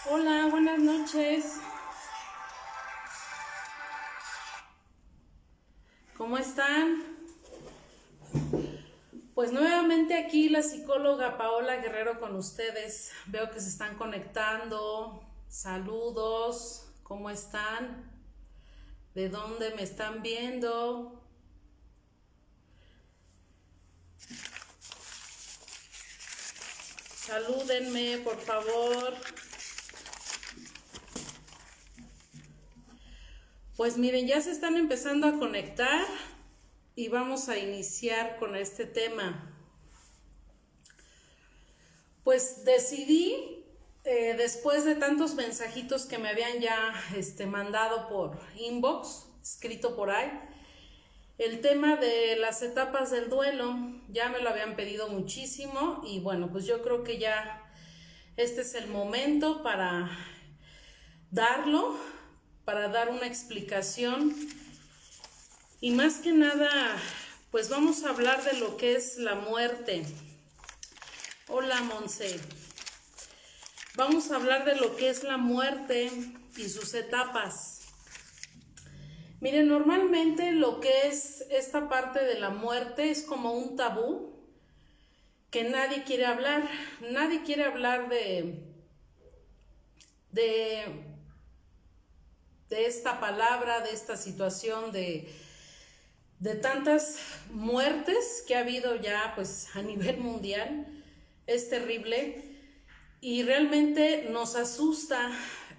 Hola, buenas noches. ¿Cómo están? Pues nuevamente aquí la psicóloga Paola Guerrero con ustedes. Veo que se están conectando. Saludos. ¿Cómo están? ¿De dónde me están viendo? Salúdenme, por favor. Pues miren, ya se están empezando a conectar y vamos a iniciar con este tema. Pues decidí, después de tantos mensajitos que me habían ya mandado por inbox, escrito por ahí, el tema de las etapas del duelo, ya me lo habían pedido muchísimo y bueno, pues yo creo que ya este es el momento para darlo, para dar una explicación y más que nada, pues vamos a hablar de lo que es la muerte. Hola, Monse. Vamos a hablar de lo que es la muerte y sus etapas. Miren, normalmente lo que es esta parte de la muerte es como un tabú que nadie quiere hablar. Nadie quiere hablar de esta palabra, de esta situación, de tantas muertes que ha habido ya pues a nivel mundial. Es terrible y realmente nos asusta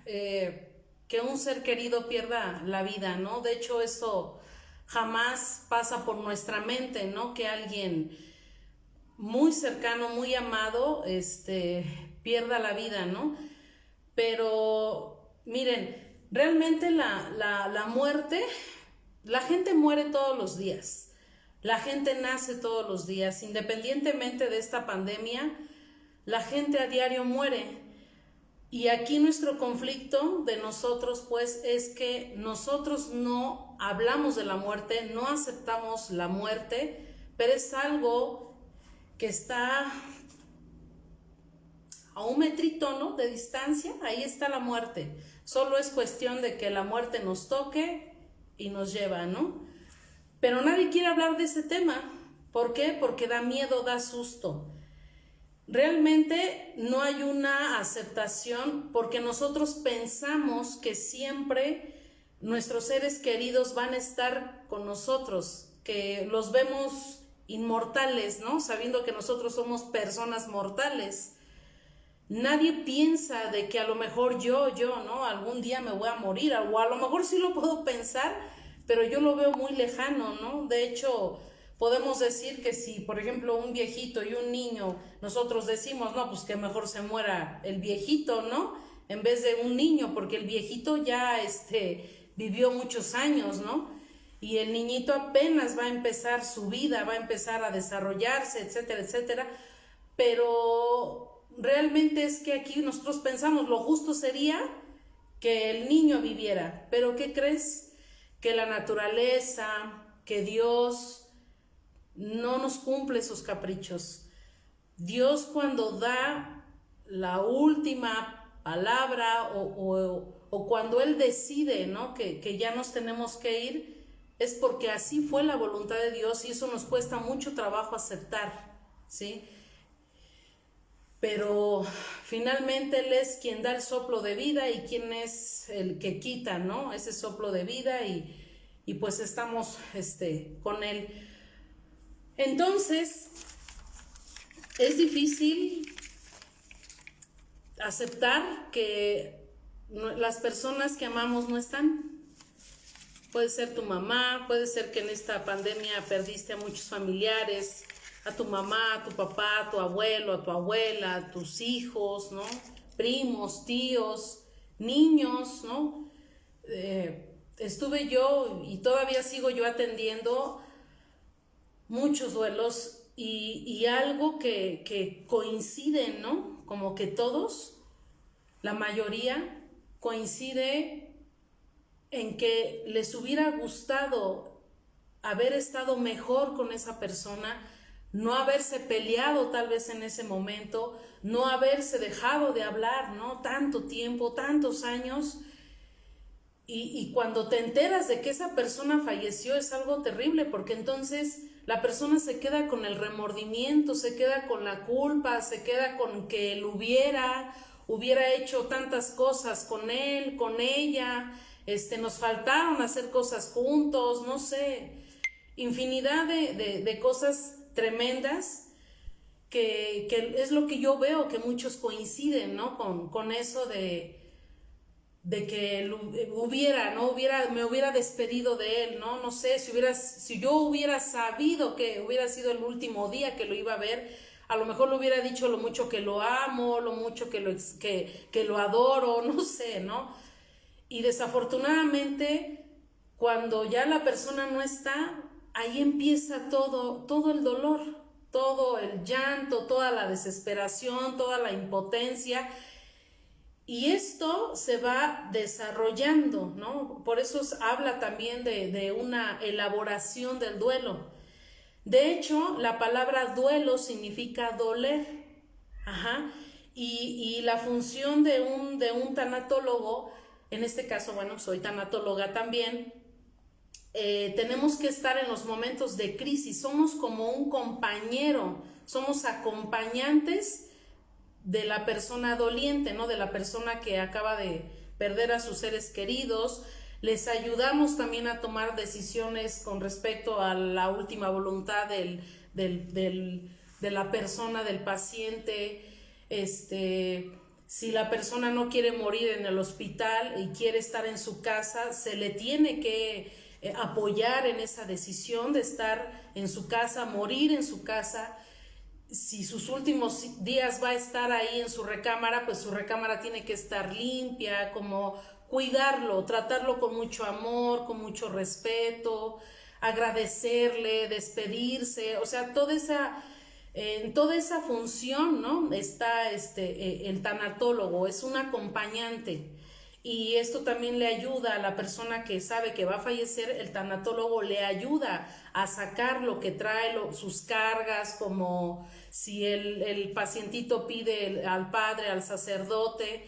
que un ser querido pierda la vida, ¿no? De hecho, eso jamás pasa por nuestra mente, ¿no? Que alguien muy cercano, muy amado, pierda la vida, ¿no? Pero miren, realmente la muerte, la gente muere todos los días. La gente nace todos los días, independientemente de esta pandemia, la gente a diario muere. Y aquí nuestro conflicto de nosotros, pues, es que nosotros no hablamos de la muerte, no aceptamos la muerte, pero es algo que está a un metrito, ¿no?, de distancia, ahí está la muerte. Solo es cuestión de que la muerte nos toque y nos lleva, ¿no? Pero nadie quiere hablar de ese tema. ¿Por qué? Porque da miedo, da susto. Realmente no hay una aceptación porque nosotros pensamos que siempre nuestros seres queridos van a estar con nosotros, que los vemos inmortales, ¿no? Sabiendo que nosotros somos personas mortales. Nadie piensa de que a lo mejor yo, ¿no? Algún día me voy a morir, o a lo mejor sí lo puedo pensar, pero yo lo veo muy lejano, ¿no? De hecho, podemos decir que si, por ejemplo, un viejito y un niño, nosotros decimos, no, pues que mejor se muera el viejito, ¿no? En vez de un niño, porque el viejito ya vivió muchos años, ¿no? Y el niñito apenas va a empezar su vida, va a empezar a desarrollarse, etcétera, etcétera. Pero realmente es que aquí nosotros pensamos, lo justo sería que el niño viviera. Pero ¿qué crees? Que la naturaleza, que Dios no nos cumple esos caprichos. Dios, cuando da la última palabra o cuando Él decide, ¿no?, que ya nos tenemos que ir, es porque así fue la voluntad de Dios y eso nos cuesta mucho trabajo aceptar, ¿sí? Pero finalmente Él es quien da el soplo de vida y quien es el que quita, ¿no?, ese soplo de vida y pues estamos con Él. Entonces, es difícil aceptar que las personas que amamos no están. Puede ser tu mamá, puede ser que en esta pandemia perdiste a muchos familiares, a tu mamá, a tu papá, a tu abuelo, a tu abuela, a tus hijos, ¿no? Primos, tíos, niños, ¿no? estuve yo y todavía sigo yo atendiendo muchos duelos y algo que coincide, ¿no? Como que todos, la mayoría, coincide en que les hubiera gustado haber estado mejor con esa persona, no haberse peleado tal vez en ese momento, no haberse dejado de hablar, ¿no? Tanto tiempo, tantos años. Y cuando te enteras de que esa persona falleció es algo terrible, porque entonces la persona se queda con el remordimiento, se queda con la culpa, se queda con que él hubiera hecho tantas cosas con él, con ella, nos faltaron hacer cosas juntos, no sé, infinidad de cosas tremendas que es lo que yo veo que muchos coinciden, ¿no? Con eso de que me hubiera despedido de él, ¿no? No sé, si yo hubiera sabido que hubiera sido el último día que lo iba a ver, a lo mejor le hubiera dicho lo mucho que lo amo, lo mucho que lo adoro, no sé, ¿no? Y desafortunadamente, cuando ya la persona no está, ahí empieza todo el dolor, todo el llanto, toda la desesperación, toda la impotencia. Y esto se va desarrollando, ¿no? Por eso habla también de una elaboración del duelo. De hecho, la palabra duelo significa doler. Ajá. Y la función de un tanatólogo, en este caso, bueno, soy tanatóloga también, tenemos que estar en los momentos de crisis. Somos como un compañero, somos acompañantes de la persona doliente, ¿no? De la persona que acaba de perder a sus seres queridos. Les ayudamos también a tomar decisiones con respecto a la última voluntad de la persona, del paciente. Si la persona no quiere morir en el hospital y quiere estar en su casa, se le tiene que apoyar en esa decisión de estar en su casa, morir en su casa. Si sus últimos días va a estar ahí en su recámara, pues su recámara tiene que estar limpia, como cuidarlo, tratarlo con mucho amor, con mucho respeto, agradecerle, despedirse, o sea, en toda esa función, ¿no? Está el tanatólogo, es un acompañante. Y esto también le ayuda a la persona que sabe que va a fallecer, el tanatólogo le ayuda a sacar lo que trae, sus cargas, como si el pacientito pide al padre, al sacerdote,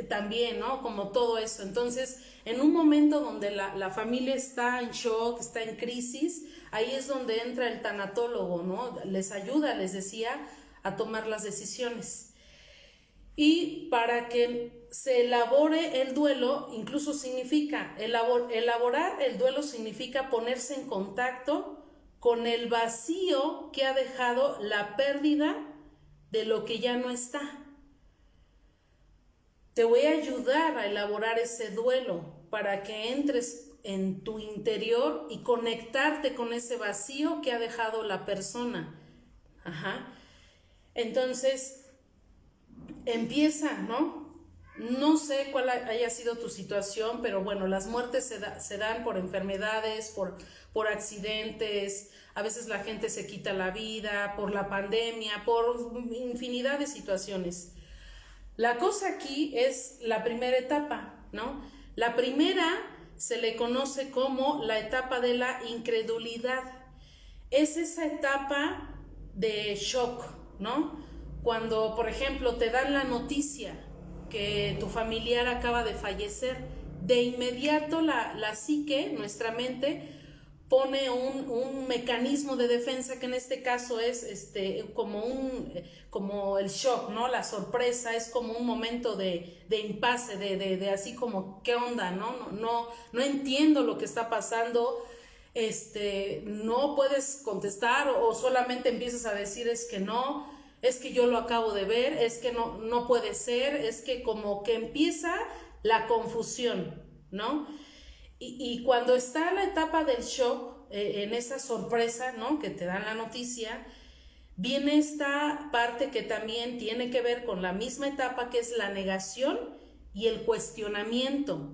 también, ¿no? Como todo eso. Entonces, en un momento donde la familia está en shock, está en crisis, ahí es donde entra el tanatólogo, ¿no? Les ayuda, les decía, a tomar las decisiones. Y para que se elabore el duelo, incluso significa, elaborar el duelo significa ponerse en contacto con el vacío que ha dejado la pérdida de lo que ya no está. Te voy a ayudar a elaborar ese duelo para que entres en tu interior y conectarte con ese vacío que ha dejado la persona. Ajá. Entonces, empieza, ¿no? No sé cuál haya sido tu situación, pero bueno, las muertes se dan por enfermedades, por accidentes, a veces la gente se quita la vida, por la pandemia, por infinidad de situaciones. La cosa aquí es la primera etapa, ¿no? La primera se le conoce como la etapa de la incredulidad. Es esa etapa de shock, ¿no? Cuando, por ejemplo, te dan la noticia que tu familiar acaba de fallecer, de inmediato la psique, nuestra mente, pone un mecanismo de defensa que en este caso es como el shock, ¿no? La sorpresa, es como un momento de impasse, de así como, ¿qué onda? No entiendo lo que está pasando. No puedes contestar o solamente empiezas a decir es que no, es que yo lo acabo de ver, es que no puede ser, es que como que empieza la confusión, ¿no? Y cuando está la etapa del shock, en esa sorpresa, ¿no? Que te dan la noticia, viene esta parte que también tiene que ver con la misma etapa, que es la negación y el cuestionamiento.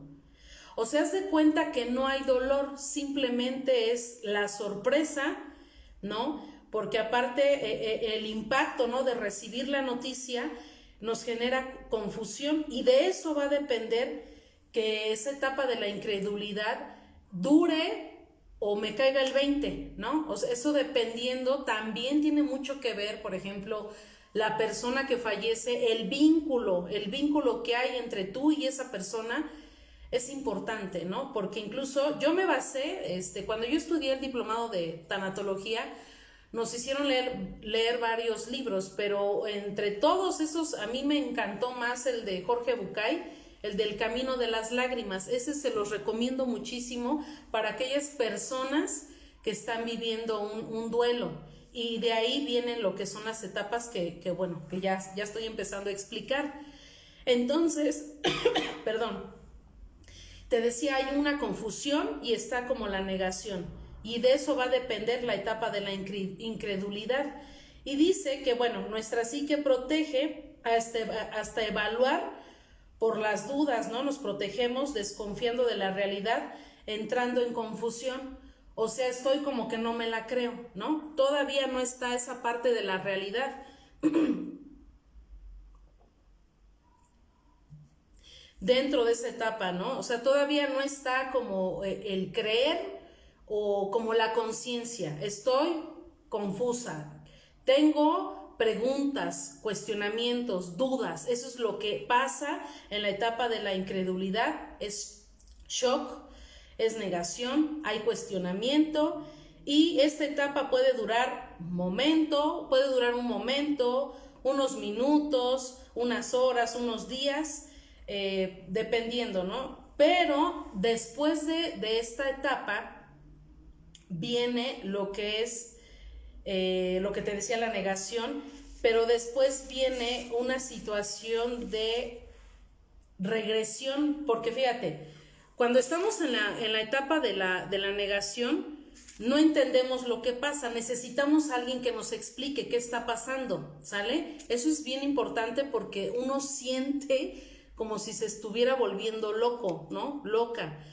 O sea, haz de cuenta que no hay dolor, simplemente es la sorpresa, ¿no? Porque aparte el impacto, ¿no?, de recibir la noticia nos genera confusión, y de eso va a depender que esa etapa de la incredulidad dure o me caiga el 20, ¿no? O sea, eso dependiendo también tiene mucho que ver, por ejemplo, la persona que fallece, el vínculo que hay entre tú y esa persona es importante, ¿no? Porque incluso yo me basé, cuando yo estudié el diplomado de tanatología, nos hicieron leer varios libros, pero entre todos esos a mí me encantó más el de Jorge Bucay, el del Camino de las Lágrimas. Ese se los recomiendo muchísimo para aquellas personas que están viviendo un duelo, y de ahí vienen lo que son las etapas que ya estoy empezando a explicar. Entonces, perdón, te decía, hay una confusión y está como la negación, y de eso va a depender la etapa de la incredulidad. Y dice que, nuestra psique protege hasta evaluar por las dudas, ¿no? Nos protegemos desconfiando de la realidad, entrando en confusión. O sea, estoy como que no me la creo, ¿no? Todavía no está esa parte de la realidad. Dentro de esa etapa, ¿no? O sea, todavía no está como el creer o como la conciencia. Estoy confusa. Tengo preguntas, cuestionamientos, dudas. Eso es lo que pasa en la etapa de la incredulidad. Es shock, es negación, hay cuestionamiento, y esta etapa puede durar un momento, unos minutos, unas horas, unos días, dependiendo, ¿no? Pero después de esta etapa viene lo que es lo que te decía, la negación, pero después viene una situación de regresión, porque fíjate, cuando estamos en la etapa de la negación, no entendemos lo que pasa, necesitamos a alguien que nos explique qué está pasando, ¿sale? Eso es bien importante porque uno siente como si se estuviera volviendo loco, ¿no? Loca.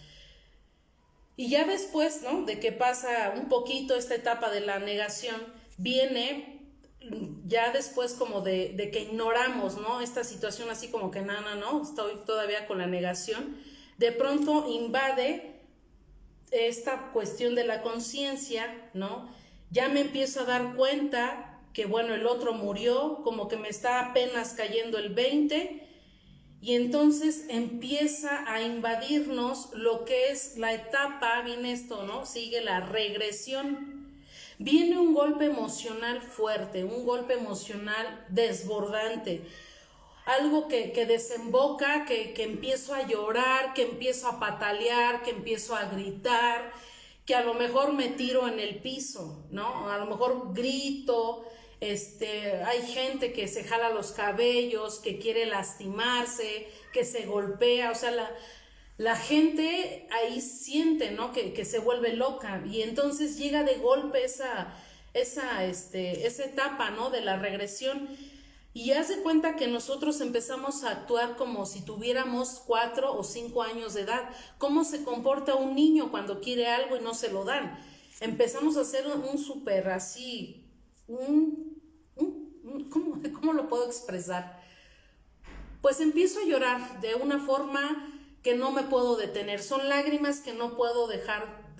Y ya después, ¿no?, de que pasa un poquito esta etapa de la negación, viene ya después como de que ignoramos, ¿no?, esta situación, así como que no, estoy todavía con la negación. De pronto invade esta cuestión de la conciencia, ¿no? Ya me empiezo a dar cuenta que, el otro murió, como que me está apenas cayendo el 20, y entonces empieza a invadirnos lo que es la etapa, viene esto, ¿no? Sigue la regresión. Viene un golpe emocional fuerte, un golpe emocional desbordante, algo que desemboca, que empiezo a llorar, que empiezo a patalear, que empiezo a gritar, que a lo mejor me tiro en el piso, ¿no? A lo mejor grito. Hay gente que se jala los cabellos, que quiere lastimarse, que se golpea. O sea, la gente ahí siente, ¿no?, que se vuelve loca, y entonces llega de golpe esa etapa, ¿no?, de la regresión. Y haz de cuenta que nosotros empezamos a actuar como si tuviéramos 4 o 5 años de edad. ¿Cómo se comporta un niño cuando quiere algo y no se lo dan? Empezamos a hacer un súper así, ¿cómo lo puedo expresar? Pues empiezo a llorar de una forma que no me puedo detener. Son lágrimas que no puedo dejar,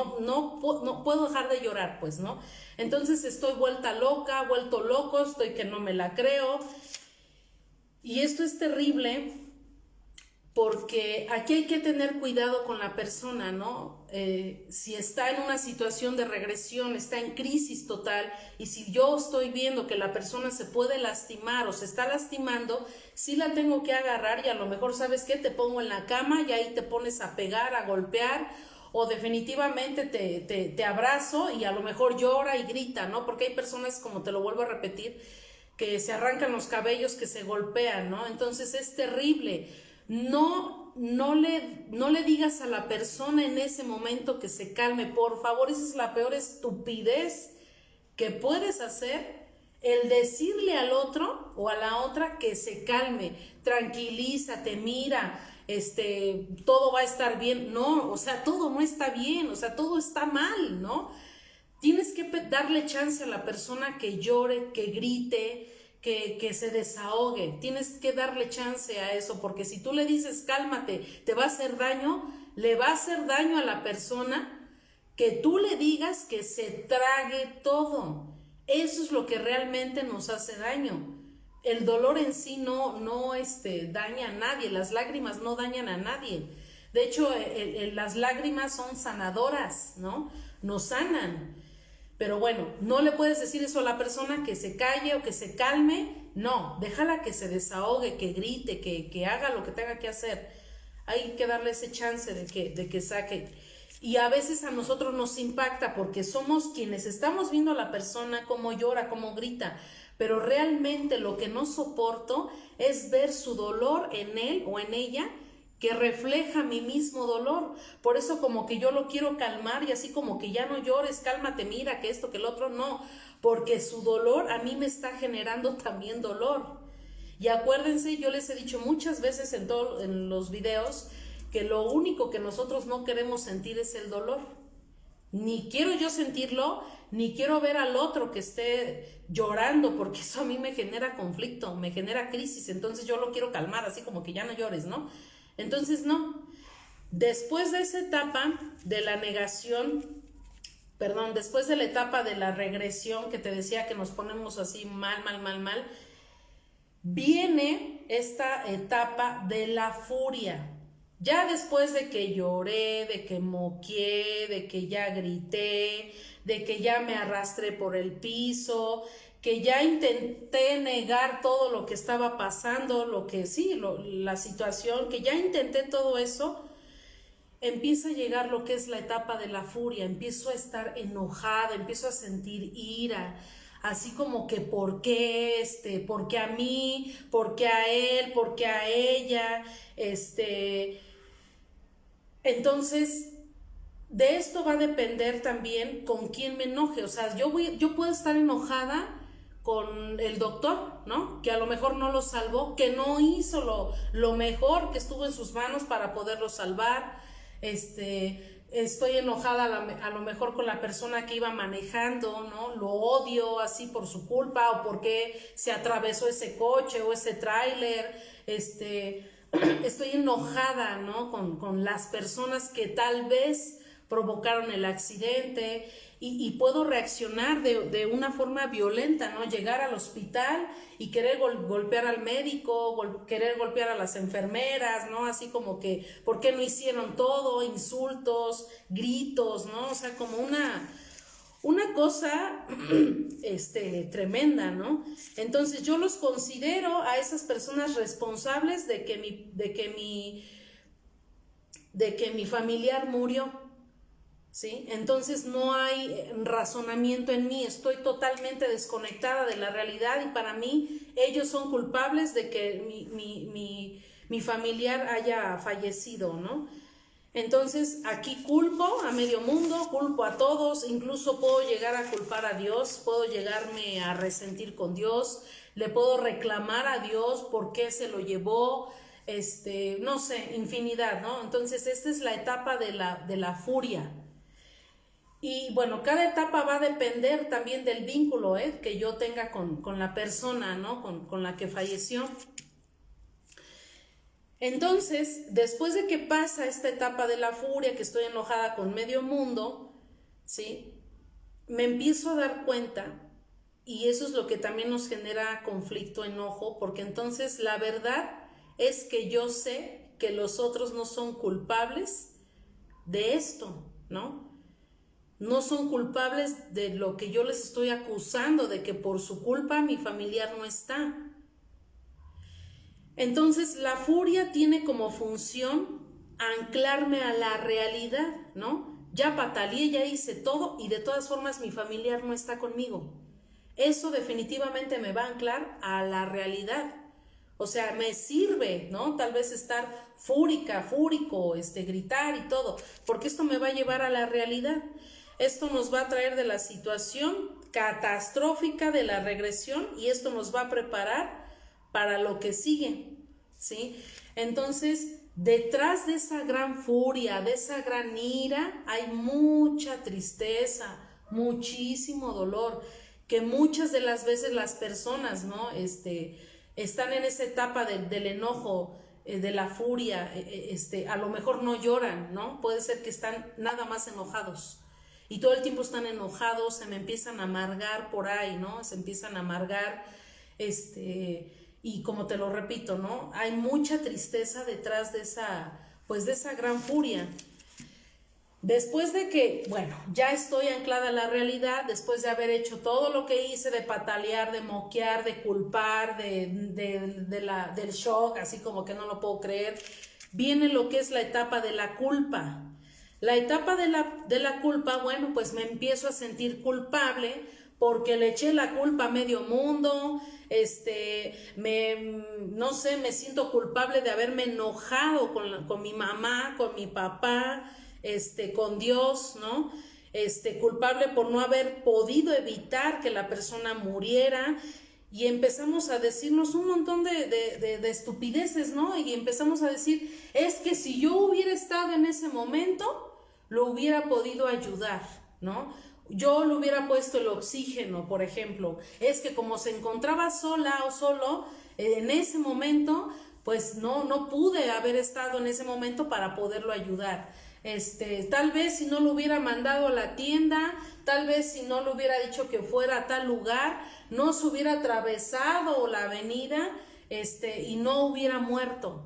no puedo dejar de llorar, pues, ¿no? Entonces estoy vuelta loca, vuelto loco, estoy que no me la creo. Y esto es terrible porque aquí hay que tener cuidado con la persona, ¿no? Si está en una situación de regresión, está en crisis total, y si yo estoy viendo que la persona se puede lastimar o se está lastimando, sí la tengo que agarrar, y a lo mejor, ¿sabes qué?, te pongo en la cama y ahí te pones a pegar, a golpear, o definitivamente te abrazo y a lo mejor llora y grita, ¿no? Porque hay personas, como te lo vuelvo a repetir, que se arrancan los cabellos, que se golpean, ¿no? Entonces es terrible. No le digas a la persona en ese momento que se calme, por favor. Esa es la peor estupidez que puedes hacer, el decirle al otro o a la otra que se calme, tranquilízate, mira, todo va a estar bien. No, o sea, todo no está bien, o sea, todo está mal, ¿no? Tienes que darle chance a la persona que llore, que grite, que se desahogue. Tienes que darle chance a eso, porque si tú le dices cálmate, te va a hacer daño, le va a hacer daño a la persona que tú le digas que se trague todo. Eso es lo que realmente nos hace daño. El dolor en sí no daña a nadie, las lágrimas no dañan a nadie. De hecho, las lágrimas son sanadoras, ¿no? Nos sanan. Pero bueno, no le puedes decir eso a la persona, que se calle o que se calme. No, déjala que se desahogue, que grite, que haga lo que tenga que hacer. Hay que darle ese chance de que saque. Y a veces a nosotros nos impacta porque somos quienes estamos viendo a la persona cómo llora, cómo grita, pero realmente lo que no soporto es ver su dolor en él o en ella, que refleja mi mismo dolor. Por eso como que yo lo quiero calmar y así como que ya no llores, cálmate, mira que esto, que el otro, no, porque su dolor a mí me está generando también dolor. Y acuérdense, yo les he dicho muchas veces en los videos que lo único que nosotros no queremos sentir es el dolor. Ni quiero yo sentirlo, ni quiero ver al otro que esté llorando, porque eso a mí me genera conflicto, me genera crisis. Entonces yo lo quiero calmar, así como que ya no llores, ¿no? Entonces no. Después de esa etapa de la negación, después de la etapa de la regresión, que te decía que nos ponemos así mal, viene esta etapa de la furia. Ya después de que lloré, de que moqué, de que ya grité, de que ya me arrastré por el piso, que ya intenté negar todo lo que estaba pasando, la situación, que ya intenté todo eso, empieza a llegar lo que es la etapa de la furia. Empiezo a estar enojada, empiezo a sentir ira, así como que ¿por qué por qué a mí? ¿Por qué a él? ¿Por qué a ella? Entonces, de esto va a depender también con quién me enoje. O sea, yo puedo estar enojada con el doctor, ¿no? Que a lo mejor no lo salvó, que no hizo lo mejor que estuvo en sus manos para poderlo salvar. Estoy enojada a lo mejor con la persona que iba manejando, ¿no? Lo odio así por su culpa, o porque se atravesó ese coche o ese tráiler. Estoy enojada, ¿no? Con las personas que tal vez provocaron el accidente, y puedo reaccionar de una forma violenta, ¿no? Llegar al hospital y querer golpear al médico, querer golpear a las enfermeras, ¿no? Así como que, ¿por qué no hicieron todo? Insultos, gritos, ¿no? O sea, como una cosa tremenda, ¿no? Entonces yo los considero a esas personas responsables de que mi familiar murió, ¿sí? Entonces no hay razonamiento en mí, estoy totalmente desconectada de la realidad, y para mí ellos son culpables de que mi familiar haya fallecido, ¿no? Entonces aquí culpo a medio mundo, culpo a todos, incluso puedo llegar a culpar a Dios, puedo llegarme a resentir con Dios, le puedo reclamar a Dios por qué se lo llevó, no sé, infinidad, ¿no? Entonces esta es la etapa de la furia. Y bueno, cada etapa va a depender también del vínculo que yo tenga con la persona, ¿no? Con la que falleció. Entonces, después de que pasa esta etapa de la furia, que estoy enojada con medio mundo, ¿sí? Me empiezo a dar cuenta, y eso es lo que también nos genera conflicto, enojo, porque entonces la verdad es que yo sé que los otros no son culpables de esto, ¿no? No son culpables de lo que yo les estoy acusando, de que por su culpa mi familiar no está. Entonces la furia tiene como función anclarme a la realidad, ¿no? Ya pataleé, ya hice todo, y de todas formas mi familiar no está conmigo. Eso definitivamente me va a anclar a la realidad. O sea, me sirve, ¿no? Tal vez estar fúrico, gritar y todo, porque esto me va a llevar a la realidad. Esto nos va a traer de la situación catastrófica de la regresión, y esto nos va a preparar para lo que sigue, ¿sí? Entonces, detrás de esa gran furia, de esa gran ira, hay mucha tristeza, muchísimo dolor, que muchas de las veces las personas, ¿no? Están en esa etapa del enojo, de la furia, a lo mejor no lloran, ¿no? Puede ser que están nada más enojados y todo el tiempo están enojados, se me empiezan a amargar por ahí, ¿no? Se empiezan a amargar, y como te lo repito, ¿no? Hay mucha tristeza detrás de esa gran furia. Después de que, bueno, ya estoy anclada a la realidad, después de haber hecho todo lo que hice, de patalear, de moquear, de culpar, del shock, así como que no lo puedo creer, viene lo que es la etapa de la culpa. La etapa de la culpa, bueno, pues me empiezo a sentir culpable porque le eché la culpa a medio mundo, no sé, me siento culpable de haberme enojado con mi mamá, con mi papá, con Dios, ¿no? Culpable por no haber podido evitar que la persona muriera, y empezamos a decirnos un montón de estupideces, ¿no? Y empezamos a decir, es que si yo hubiera estado en ese momento, lo hubiera podido ayudar, ¿no? Yo le hubiera puesto el oxígeno, por ejemplo. Es que como se encontraba sola o solo en ese momento, pues no pude haber estado en ese momento para poderlo ayudar. Tal vez si no lo hubiera mandado a la tienda, tal vez si no le hubiera dicho que fuera a tal lugar, no se hubiera atravesado la avenida, y no hubiera muerto.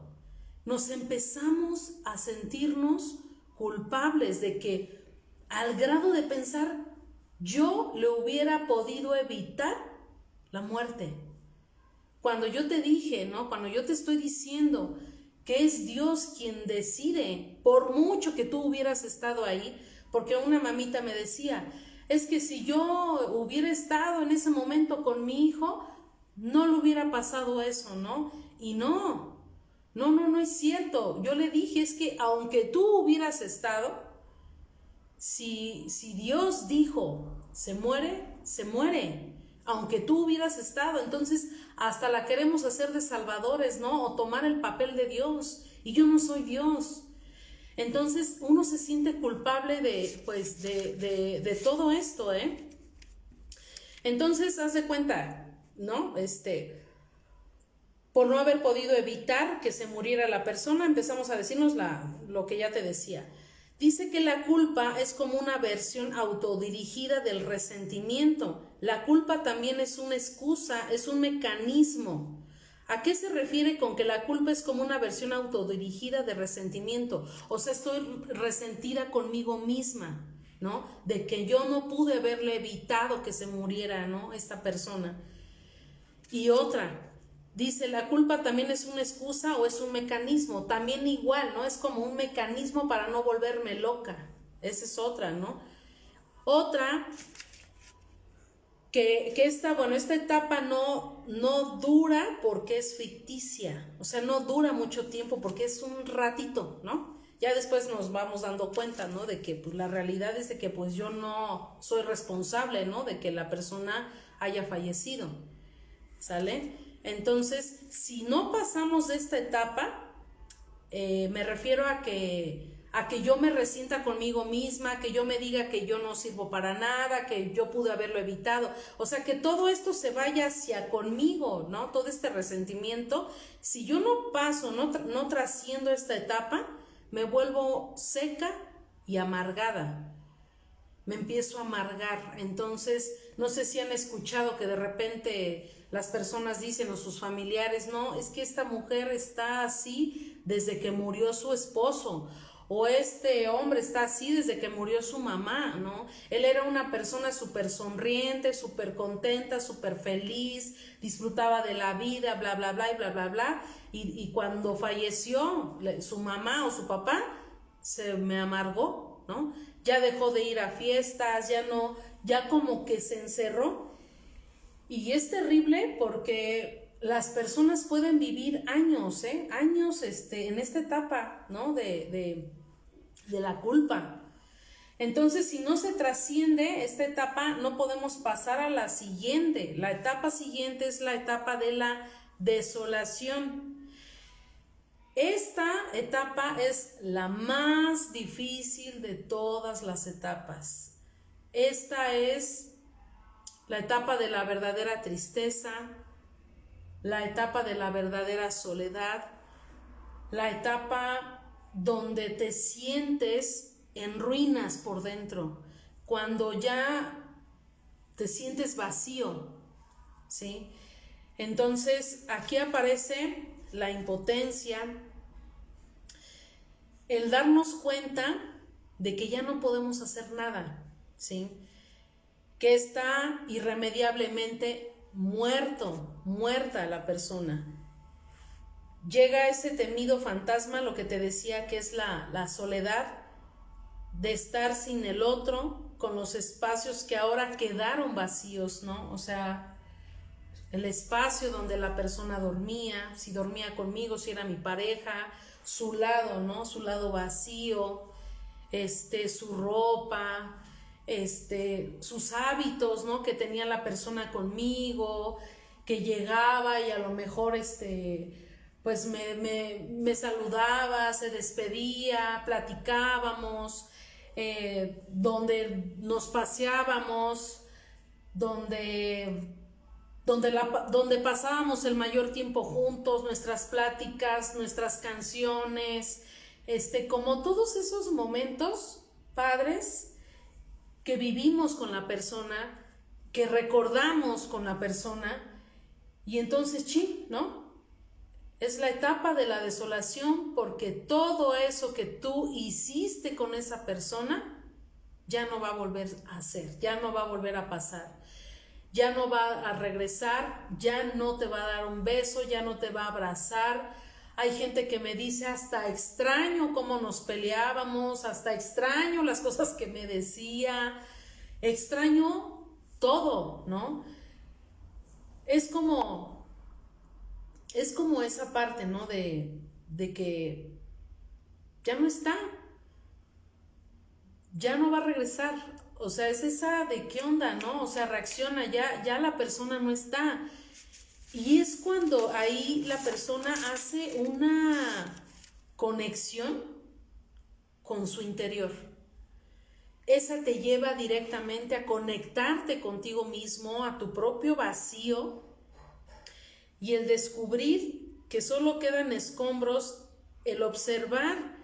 Nos empezamos a sentirnos culpables de que, al grado de pensar, yo le hubiera podido evitar la muerte. Cuando yo te dije, ¿no? Cuando yo te estoy diciendo que es Dios quien decide, por mucho que tú hubieras estado ahí, porque una mamita me decía, es que si yo hubiera estado en ese momento con mi hijo, no le hubiera pasado eso, ¿no? Y no es cierto. Yo le dije, es que aunque tú hubieras estado, si Dios dijo, se muere, se muere. Aunque tú hubieras estado, entonces hasta la queremos hacer de salvadores, ¿no? O tomar el papel de Dios, y yo no soy Dios. Entonces uno se siente culpable de todo esto, ¿eh? Entonces, haz de cuenta, ¿no? Por no haber podido evitar que se muriera la persona, empezamos a decirnos lo que ya te decía. Dice que la culpa es como una versión autodirigida del resentimiento. La culpa también es una excusa, es un mecanismo. ¿A qué se refiere con que la culpa es como una versión autodirigida de resentimiento? O sea, estoy resentida conmigo misma, ¿no? De que yo no pude haberle evitado que se muriera, ¿no? Esta persona. Y otra, dice, la culpa también es una excusa o es un mecanismo, también igual, ¿no? Es como un mecanismo para no volverme loca. Esa es otra, ¿no? Otra, que esta etapa no dura porque es ficticia, o sea, no dura mucho tiempo porque es un ratito, ¿no? Ya después nos vamos dando cuenta, ¿no? De que pues la realidad es de que pues yo no soy responsable, ¿no? De que la persona haya fallecido, ¿sale? Entonces, si no pasamos de esta etapa, me refiero a que yo me resienta conmigo misma, que yo me diga que yo no sirvo para nada, que yo pude haberlo evitado, o sea, que todo esto se vaya hacia conmigo, ¿no? Todo este resentimiento, si yo no paso, no trasciendo esta etapa, me vuelvo seca y amargada. Me empiezo a amargar. Entonces, no sé si han escuchado que de repente las personas dicen, o sus familiares, no, es que esta mujer está así desde que murió su esposo, o este hombre está así desde que murió su mamá, ¿no? Él era una persona súper sonriente, súper contenta, súper feliz, disfrutaba de la vida, bla, bla, bla, y bla, bla, bla, y cuando falleció su mamá o su papá, se me amargó, ¿no? Ya dejó de ir a fiestas, ya como que se encerró. Y es terrible porque las personas pueden vivir años, años en esta etapa, ¿no? de la culpa. Entonces, si no se trasciende esta etapa, no podemos pasar a la siguiente. La etapa siguiente es la etapa de la desolación. Esta etapa es la más difícil de todas las etapas. Esta es la etapa de la verdadera tristeza, la etapa de la verdadera soledad, la etapa donde te sientes en ruinas por dentro, cuando ya te sientes vacío, ¿sí? Entonces aquí aparece la impotencia, el darnos cuenta de que ya no podemos hacer nada, ¿sí? Que está irremediablemente muerta la persona. Llega ese temido fantasma, lo que te decía que es la soledad, de estar sin el otro, con los espacios que ahora quedaron vacíos, ¿no? O sea, el espacio donde la persona dormía, si dormía conmigo, si era mi pareja, su lado, ¿no? Su lado vacío, su ropa, sus hábitos, ¿no? Que tenía la persona conmigo, que llegaba y a lo mejor, pues me saludaba, se despedía, platicábamos, donde nos paseábamos, donde pasábamos el mayor tiempo juntos, nuestras pláticas, nuestras canciones, como todos esos momentos padres que vivimos con la persona, que recordamos con la persona, y entonces, ¿no? Es la etapa de la desolación, porque todo eso que tú hiciste con esa persona ya no va a volver a hacer, ya no va a volver a pasar, ya no va a regresar, ya no te va a dar un beso, ya no te va a abrazar. Hay gente que me dice, hasta extraño cómo nos peleábamos, hasta extraño las cosas que me decía, extraño todo, ¿no? Es como esa parte, ¿no? De que ya no está, ya no va a regresar. O sea, es esa de qué onda, ¿no? O sea, reacciona, ya la persona no está. Y es cuando ahí la persona hace una conexión con su interior. Esa te lleva directamente a conectarte contigo mismo, a tu propio vacío, y el descubrir que solo quedan escombros, el observar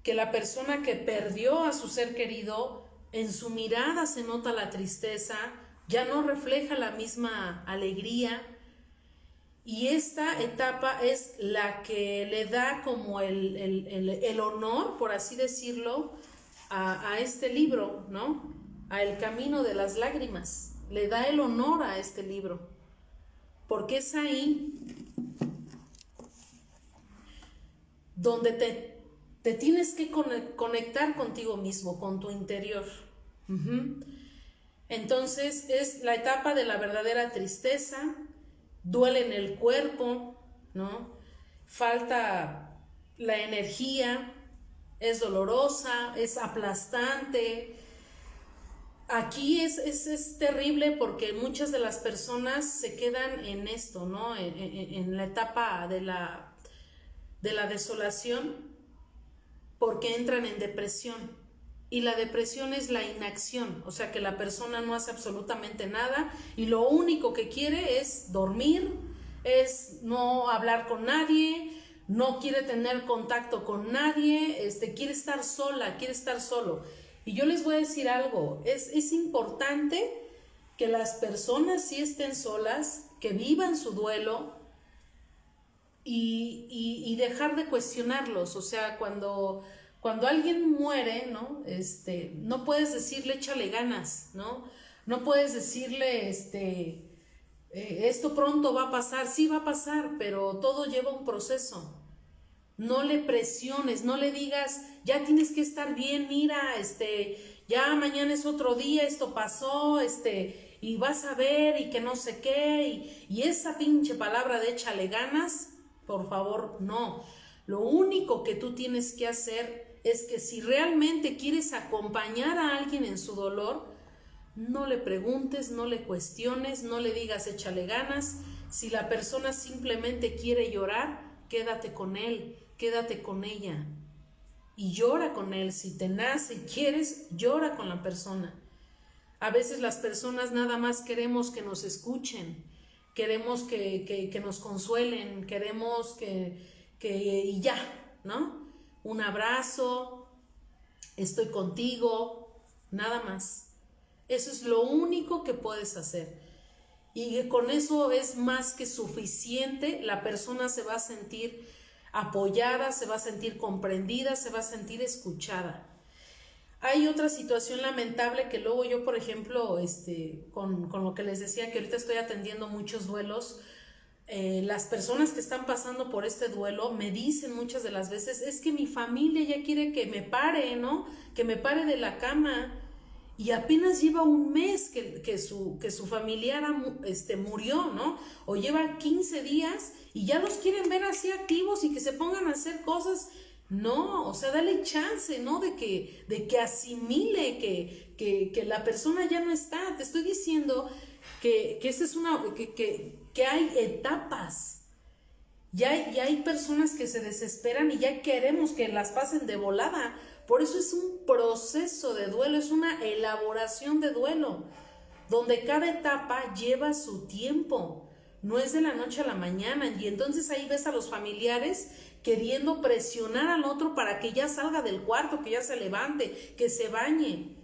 que la persona que perdió a su ser querido, en su mirada se nota la tristeza, ya no refleja la misma alegría. Y esta etapa es la que le da como el honor, por así decirlo, a este libro, ¿no? A El Camino de las Lágrimas. Le da el honor a este libro, porque es ahí donde te tienes que conectar contigo mismo, con tu interior. Entonces es la etapa de la verdadera tristeza. Duele en el cuerpo, ¿no? Falta la energía, es dolorosa, es aplastante. Aquí es terrible porque muchas de las personas se quedan en esto, ¿no? En la etapa de la desolación, porque entran en depresión. Y la depresión es la inacción, o sea que la persona no hace absolutamente nada y lo único que quiere es dormir, es no hablar con nadie, no quiere tener contacto con nadie, quiere estar sola, quiere estar solo. Y yo les voy a decir algo, es importante que las personas sí estén solas, que vivan su duelo y dejar de cuestionarlos. O sea, cuando alguien muere, ¿no? No puedes decirle échale ganas, ¿no? No puedes decirle, esto pronto va a pasar. Sí va a pasar, pero todo lleva un proceso. No le presiones, no le digas, ya tienes que estar bien, mira, ya mañana es otro día, esto pasó, y vas a ver, y que no sé qué, y esa pinche palabra de échale ganas, por favor, no. Lo único que tú tienes que hacer es que si realmente quieres acompañar a alguien en su dolor, no le preguntes, no le cuestiones, no le digas échale ganas. Si la persona simplemente quiere llorar, quédate con él, quédate con ella y llora con él. Si te nace, quieres, llora con la persona. A veces las personas nada más queremos que nos escuchen, queremos que nos consuelen, queremos y ya, ¿no? Un abrazo, estoy contigo, nada más. Eso es lo único que puedes hacer. Y con eso es más que suficiente. La persona se va a sentir apoyada, se va a sentir comprendida, se va a sentir escuchada. Hay otra situación lamentable que luego yo, por ejemplo, con lo que les decía, que ahorita estoy atendiendo muchos duelos, las personas que están pasando por este duelo me dicen muchas de las veces, es que mi familia ya quiere que me pare, ¿no? Que me pare de la cama, y apenas lleva un mes que su familiar murió, ¿no? O lleva 15 días y ya los quieren ver así activos y que se pongan a hacer cosas. No, o sea, dale chance, ¿no? De que asimile que la persona ya no está. Te estoy diciendo que esa es que hay etapas. Ya hay personas que se desesperan y ya queremos que las pasen de volada. Por eso es un proceso de duelo, es una elaboración de duelo, donde cada etapa lleva su tiempo. No es de la noche a la mañana. Y entonces ahí ves a los familiares queriendo presionar al otro para que ya salga del cuarto, que ya se levante, que se bañe.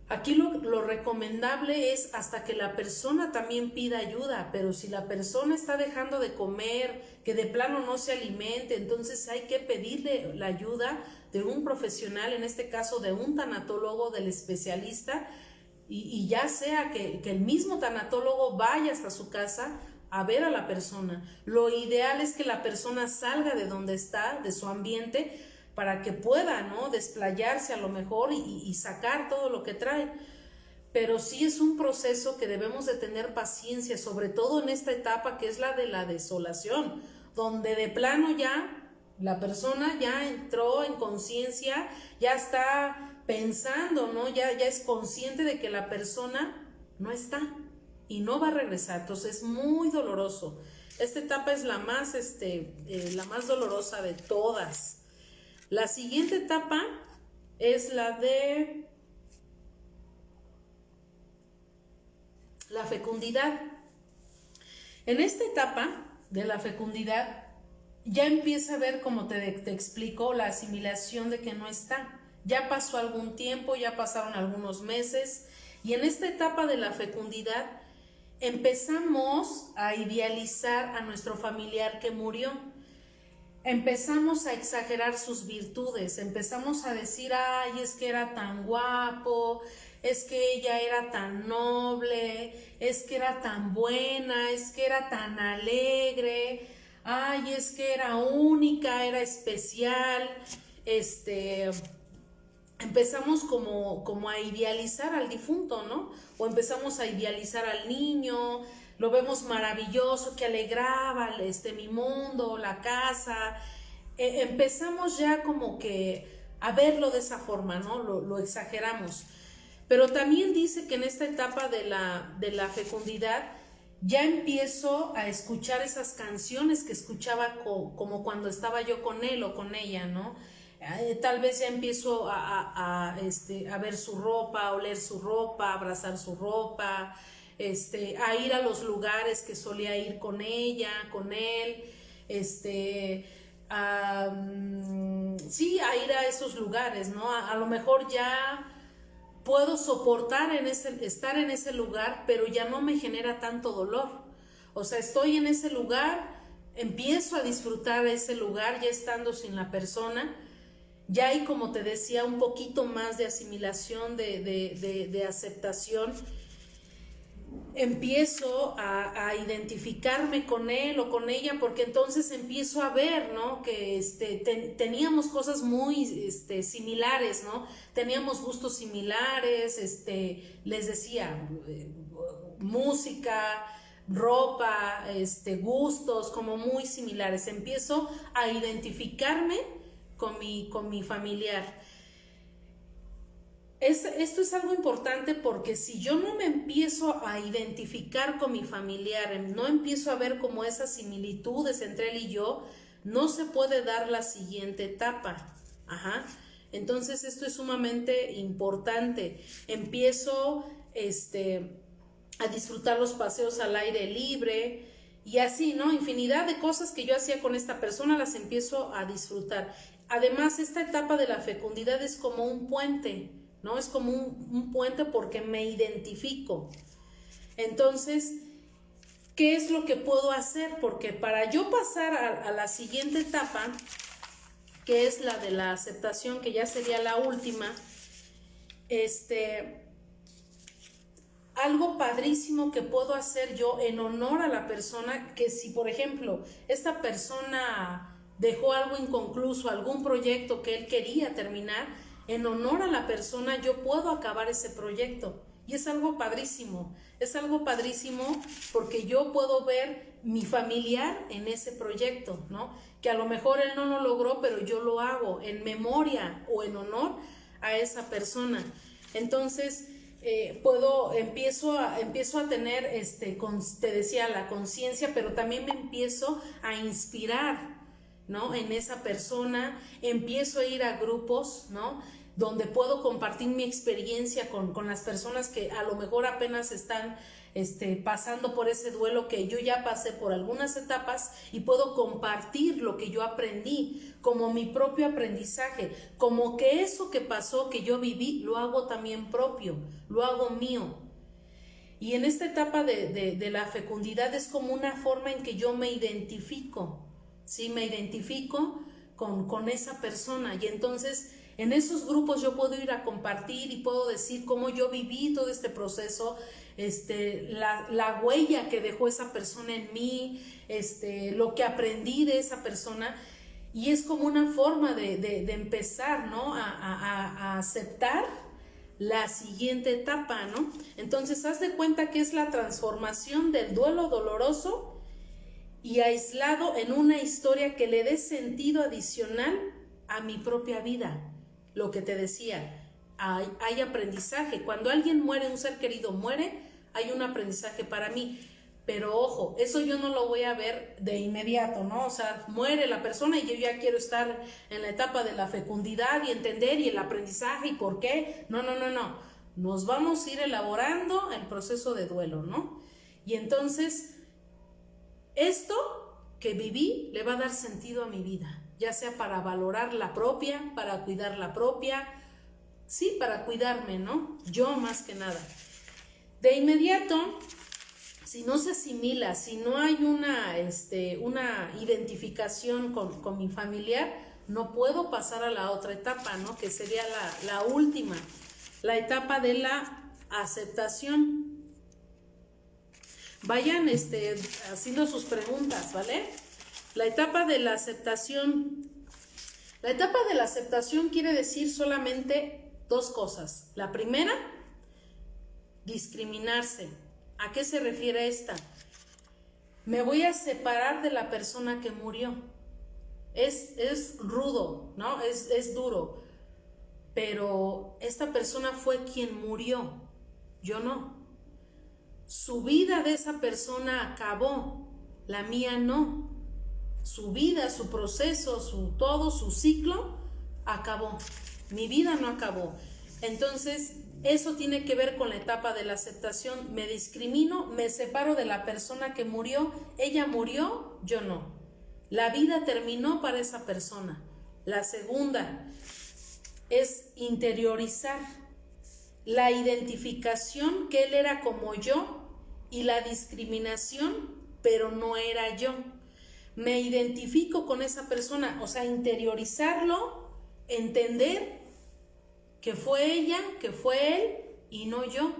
Aquí lo recomendable es hasta que la persona también pida ayuda, pero si la persona está dejando de comer, que de plano no se alimente, entonces hay que pedirle la ayuda de un profesional, en este caso de un tanatólogo, del especialista, y ya sea que el mismo tanatólogo vaya hasta su casa a ver a la persona. Lo ideal es que la persona salga de donde está, de su ambiente, para que pueda, ¿no?, desplayarse a lo mejor y sacar todo lo que trae. Pero sí es un proceso que debemos de tener paciencia, sobre todo en esta etapa que es la de la desolación, donde de plano ya la persona ya entró en conciencia, ya está pensando, ¿no?, ya es consciente de que la persona no está y no va a regresar. Entonces es muy doloroso. Esta etapa es la más dolorosa de todas. La siguiente etapa es la de la fecundidad. En esta etapa de la fecundidad ya empieza a ver, como te explico, la asimilación de que no está. Ya pasó algún tiempo, ya pasaron algunos meses, y en esta etapa de la fecundidad empezamos a idealizar a nuestro familiar que murió. Empezamos a exagerar sus virtudes, empezamos a decir, ay, es que era tan guapo, es que ella era tan noble, es que era tan buena, es que era tan alegre, ay, es que era única, era especial. Empezamos como a idealizar al difunto, ¿no? O empezamos a idealizar al niño. Lo vemos maravilloso, que alegraba mi mundo, la casa. Empezamos ya como que a verlo de esa forma, ¿no? Lo exageramos. Pero también dice que en esta etapa de la fecundidad ya empiezo a escuchar esas canciones que escuchaba como cuando estaba yo con él o con ella, ¿no? Tal vez ya empiezo a ver su ropa, a oler su ropa, a abrazar su ropa, a ir a los lugares que solía ir con ella, con él, sí, a ir a esos lugares, ¿no? A lo mejor ya puedo soportar estar en ese lugar, pero ya no me genera tanto dolor. O sea, estoy en ese lugar, empiezo a disfrutar de ese lugar ya estando sin la persona. Ya hay, como te decía, un poquito más de asimilación, de aceptación. Empiezo a identificarme con él o con ella, porque entonces empiezo a ver, ¿no?, que teníamos cosas muy similares, ¿no? Teníamos gustos similares, les decía, música, ropa, gustos como muy similares. Empiezo a identificarme con mi familiar. Esto es algo importante, porque si yo no me empiezo a identificar con mi familiar, no empiezo a ver como esas similitudes entre él y yo, no se puede dar la siguiente etapa. Ajá. Entonces esto es sumamente importante. Empiezo a disfrutar los paseos al aire libre y así, ¿no? Infinidad de cosas que yo hacía con esta persona las empiezo a disfrutar. Además, esta etapa de la fecundidad es como un puente, ¿no? Es como un puente porque me identifico. Entonces, ¿qué es lo que puedo hacer? Porque para yo pasar a la siguiente etapa, que es la de la aceptación, que ya sería la última, algo padrísimo que puedo hacer yo en honor a la persona, que si por ejemplo esta persona dejó algo inconcluso, algún proyecto que él quería terminar, en honor a la persona yo puedo acabar ese proyecto. Y es algo padrísimo porque yo puedo ver mi familiar en ese proyecto, ¿no? Que a lo mejor él no lo logró, pero yo lo hago en memoria o en honor a esa persona. Entonces, empiezo a tener, te decía, la conciencia, pero también me empiezo a inspirar, ¿no? En esa persona, empiezo a ir a grupos, ¿no? Donde puedo compartir mi experiencia con las personas que a lo mejor apenas están pasando por ese duelo, que yo ya pasé por algunas etapas, y puedo compartir lo que yo aprendí como mi propio aprendizaje, como que eso que pasó, que yo viví, lo hago también propio, lo hago mío. Y en esta etapa de la fecundidad es como una forma en que yo me identifico, ¿sí? Me identifico con esa persona, y entonces en esos grupos yo puedo ir a compartir y puedo decir cómo yo viví todo este proceso, la huella que dejó esa persona en mí, lo que aprendí de esa persona, y es como una forma de empezar, ¿no? A aceptar la siguiente etapa, ¿no? Entonces haz de cuenta que es la transformación del duelo doloroso y aislado en una historia que le dé sentido adicional a mi propia vida. Lo que te decía, hay aprendizaje. Cuando alguien muere, un ser querido muere, hay un aprendizaje para mí. Pero ojo, eso yo no lo voy a ver de inmediato, ¿no? O sea, muere la persona y yo ya quiero estar en la etapa de la fecundidad y entender y el aprendizaje y por qué. No. Nos vamos a ir elaborando el proceso de duelo, ¿no? Y entonces, esto que viví le va a dar sentido a mi vida, ya sea para valorar la propia, para cuidar la propia, sí, para cuidarme, ¿no? Yo más que nada. De inmediato, si no se asimila, si no hay una identificación con mi familiar, no puedo pasar a la otra etapa, ¿no? Que sería la última, la etapa de la aceptación. Vayan haciendo sus preguntas, ¿vale? La etapa de la aceptación. La etapa de la aceptación quiere decir solamente dos cosas. La primera, discriminarse. ¿A qué se refiere esta? Me voy a separar de la persona que murió. Es rudo, ¿no? Es duro. Pero esta persona fue quien murió. Yo no. Su vida de esa persona acabó, la mía no. Su vida, su proceso, todo su ciclo acabó. Mi vida no acabó. Entonces, eso tiene que ver con la etapa de la aceptación. Me discrimino, me separo de la persona que murió. Ella murió, yo no. La vida terminó para esa persona. La segunda es interiorizar la identificación que él era como yo y la discriminación, pero no era yo. Me identifico con esa persona, o sea, interiorizarlo, entender que fue ella, que fue él y no yo.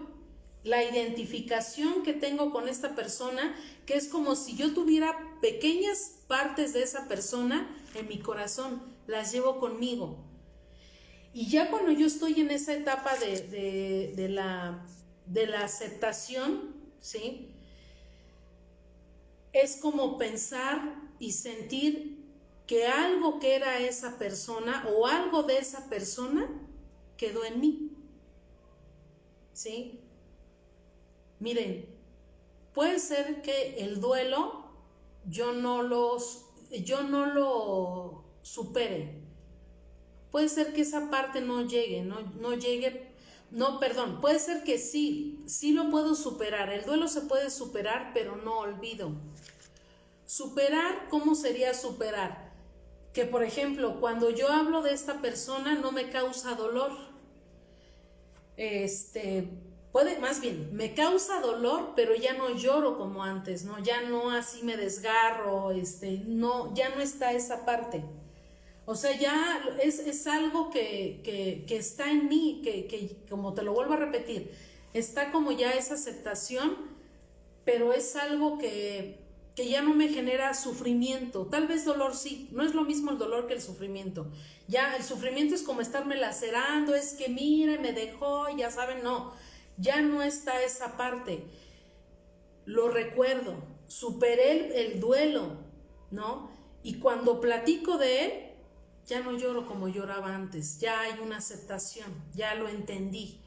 La identificación que tengo con esta persona, que es como si yo tuviera pequeñas partes de esa persona en mi corazón, las llevo conmigo. Y ya cuando yo estoy en esa etapa de la aceptación, ¿sí? Es como pensar y sentir que algo que era esa persona o algo de esa persona quedó en mí, ¿sí? Miren, puede ser que el duelo yo no yo no lo supere. Puede ser que esa parte no llegue, no llegue, no, perdón, puede ser que sí lo puedo superar. El duelo se puede superar, pero no olvido. Superar, ¿cómo sería superar? Que, por ejemplo, cuando yo hablo de esta persona no me causa dolor. Más bien, me causa dolor, pero ya no lloro como antes, ¿no? Ya no así me desgarro, no, ya no está esa parte. O sea, ya es algo que está en mí, que como te lo vuelvo a repetir, está como ya esa aceptación, pero es algo que ya no me genera sufrimiento. Tal vez dolor sí, no es lo mismo el dolor que el sufrimiento. Ya el sufrimiento es como estarme lacerando, es que mire, me dejó, ya saben, no, ya no está esa parte. Lo recuerdo, superé el duelo, ¿no? Y cuando platico de él, ya no lloro como lloraba antes, ya hay una aceptación, ya lo entendí.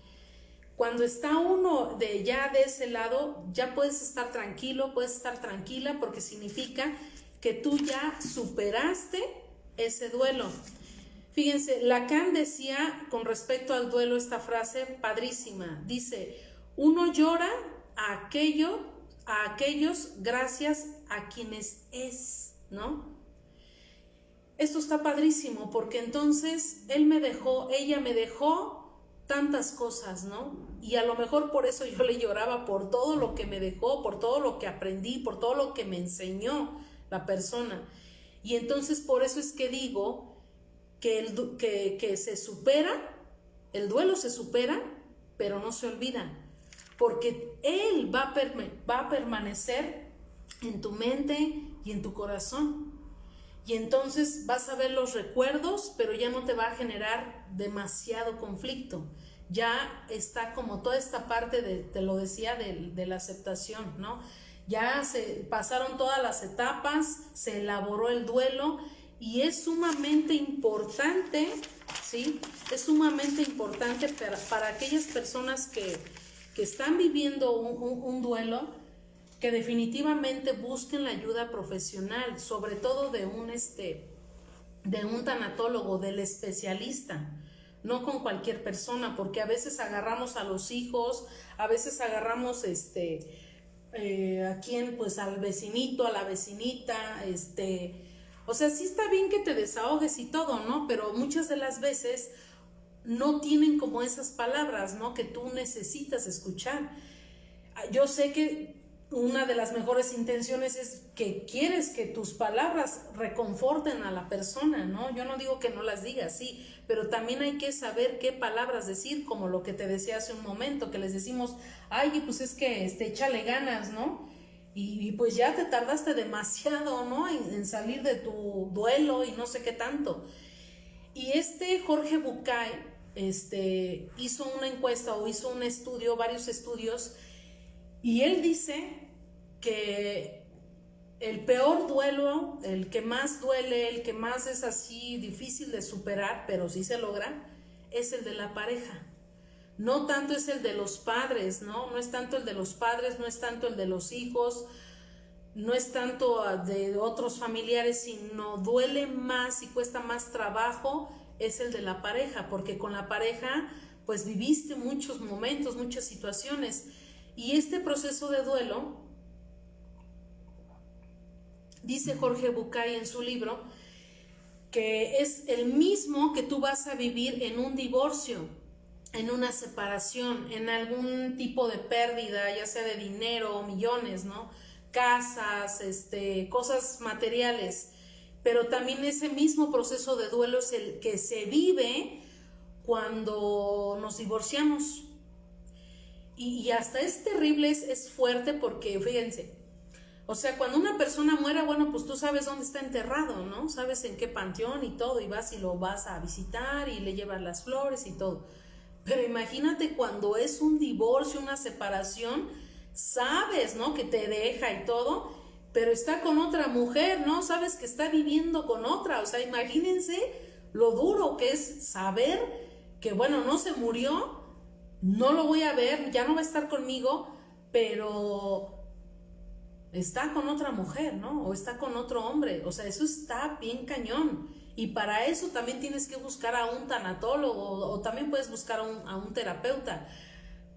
Cuando está uno ya de ese lado, ya puedes estar tranquilo, puedes estar tranquila, porque significa que tú ya superaste ese duelo. Fíjense, Lacan decía con respecto al duelo esta frase padrísima. Dice, uno llora a aquellos gracias a quienes es, ¿no? Esto está padrísimo porque entonces ella me dejó tantas cosas, ¿no? Y a lo mejor por eso yo le lloraba, por todo lo que me dejó, por todo lo que aprendí, por todo lo que me enseñó la persona. Y entonces por eso es que digo que se supera, el duelo se supera, pero no se olvida, porque él va a permanecer en tu mente y en tu corazón. Y entonces vas a ver los recuerdos, pero ya no te va a generar demasiado conflicto. Ya está como toda esta parte te lo decía, de la aceptación, ¿no? Ya se pasaron todas las etapas, se elaboró el duelo y es sumamente importante, ¿sí? Es sumamente importante para aquellas personas que están viviendo un duelo, que definitivamente busquen la ayuda profesional, sobre todo de un tanatólogo, del especialista, no con cualquier persona, porque a veces agarramos a los hijos, a veces agarramos a quien, pues al vecinito, a la vecinita, o sea, sí está bien que te desahogues y todo, ¿no? Pero muchas de las veces no tienen como esas palabras, ¿no? Que tú necesitas escuchar. Yo sé que una de las mejores intenciones es que quieres que tus palabras reconforten a la persona, ¿no? Yo no digo que no las digas, sí, pero también hay que saber qué palabras decir, como lo que te decía hace un momento, que les decimos, ay, pues es que échale ganas, ¿no? Y pues ya te tardaste demasiado, ¿no? En salir de tu duelo y no sé qué tanto. Y Jorge Bucay, hizo una encuesta o hizo un estudio, varios estudios, y él dice que el peor duelo, el que más duele, el que más es así difícil de superar, pero sí se logra, es el de la pareja. No tanto es el de los padres, ¿no? No es tanto el de los padres, no es tanto el de los hijos, no es tanto de otros familiares, sino duele más y cuesta más trabajo, es el de la pareja, porque con la pareja pues viviste muchos momentos, muchas situaciones. Y este proceso de duelo, dice Jorge Bucay en su libro, que es el mismo que tú vas a vivir en un divorcio, en una separación, en algún tipo de pérdida, ya sea de dinero o millones, ¿no? Casas, cosas materiales. Pero también ese mismo proceso de duelo es el que se vive cuando nos divorciamos. Y hasta es terrible, es fuerte, porque fíjense, o sea, cuando una persona muera, bueno, pues tú sabes dónde está enterrado, ¿no? Sabes en qué panteón y todo, y vas y lo vas a visitar y le llevas las flores y todo. Pero imagínate cuando es un divorcio, una separación, sabes, ¿no? Que te deja y todo, pero está con otra mujer, ¿no? Sabes que está viviendo con otra, o sea, imagínense lo duro que es saber que, bueno, no se murió, no lo voy a ver, ya no va a estar conmigo, pero está con otra mujer, ¿no? O está con otro hombre. O sea, eso está bien cañón. Y para eso también tienes que buscar a un tanatólogo o también puedes buscar a un terapeuta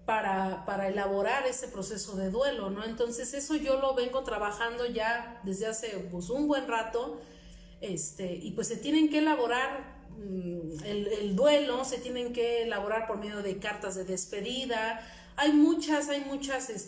para elaborar ese proceso de duelo, ¿no? Entonces eso yo lo vengo trabajando ya desde hace pues, un buen rato, y pues se tienen que elaborar el duelo, se tienen que elaborar por medio de cartas de despedida. Hay muchas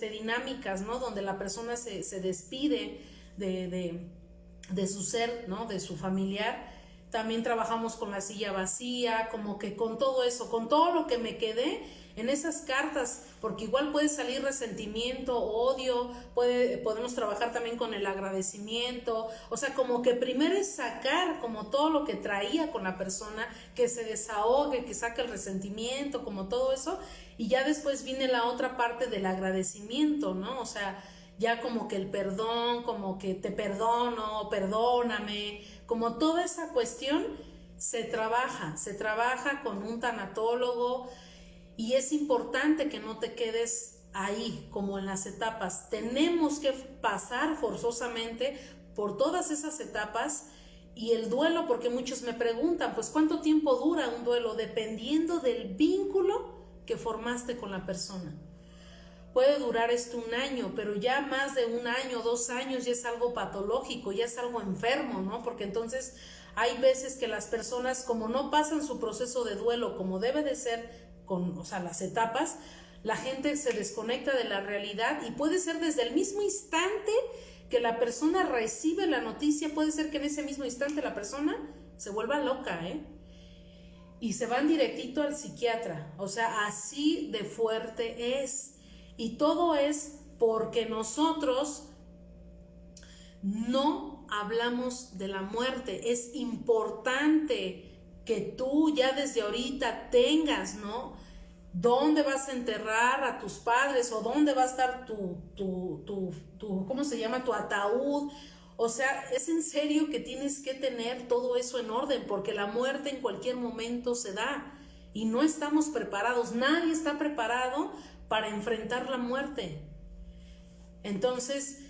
dinámicas, ¿no? Donde la persona se despide de su ser, ¿no? De su familiar. También trabajamos con la silla vacía, como que con todo eso, con todo lo que me quedé en esas cartas, porque igual puede salir resentimiento, odio, podemos trabajar también con el agradecimiento, o sea, como que primero es sacar como todo lo que traía con la persona, que se desahogue, que saque el resentimiento, como todo eso, y ya después viene la otra parte del agradecimiento, ¿no? O sea, ya como que el perdón, como que te perdono, perdóname, como toda esa cuestión se trabaja con un tanatólogo y es importante que no te quedes ahí como en las etapas. Tenemos que pasar forzosamente por todas esas etapas y el duelo, porque muchos me preguntan, pues ¿cuánto tiempo dura un duelo? Dependiendo del vínculo que formaste con la persona. Puede durar un año, pero ya más de un año, 2 años ya es algo patológico, ya es algo enfermo, ¿no? Porque entonces hay veces que las personas, como no pasan su proceso de duelo como debe de ser, o sea, las etapas, la gente se desconecta de la realidad y puede ser desde el mismo instante que la persona recibe la noticia, puede ser que en ese mismo instante la persona se vuelva loca, y se van directito al psiquiatra, o sea, así de fuerte es. Y todo es porque nosotros no hablamos de la muerte. Es importante que tú ya desde ahorita tengas, ¿no? ¿Dónde vas a enterrar a tus padres? ¿O dónde va a estar ¿cómo se llama? Tu ataúd. O sea, es en serio que tienes que tener todo eso en orden, porque la muerte en cualquier momento se da y no estamos preparados. Nadie está preparado para enfrentar la muerte. Entonces,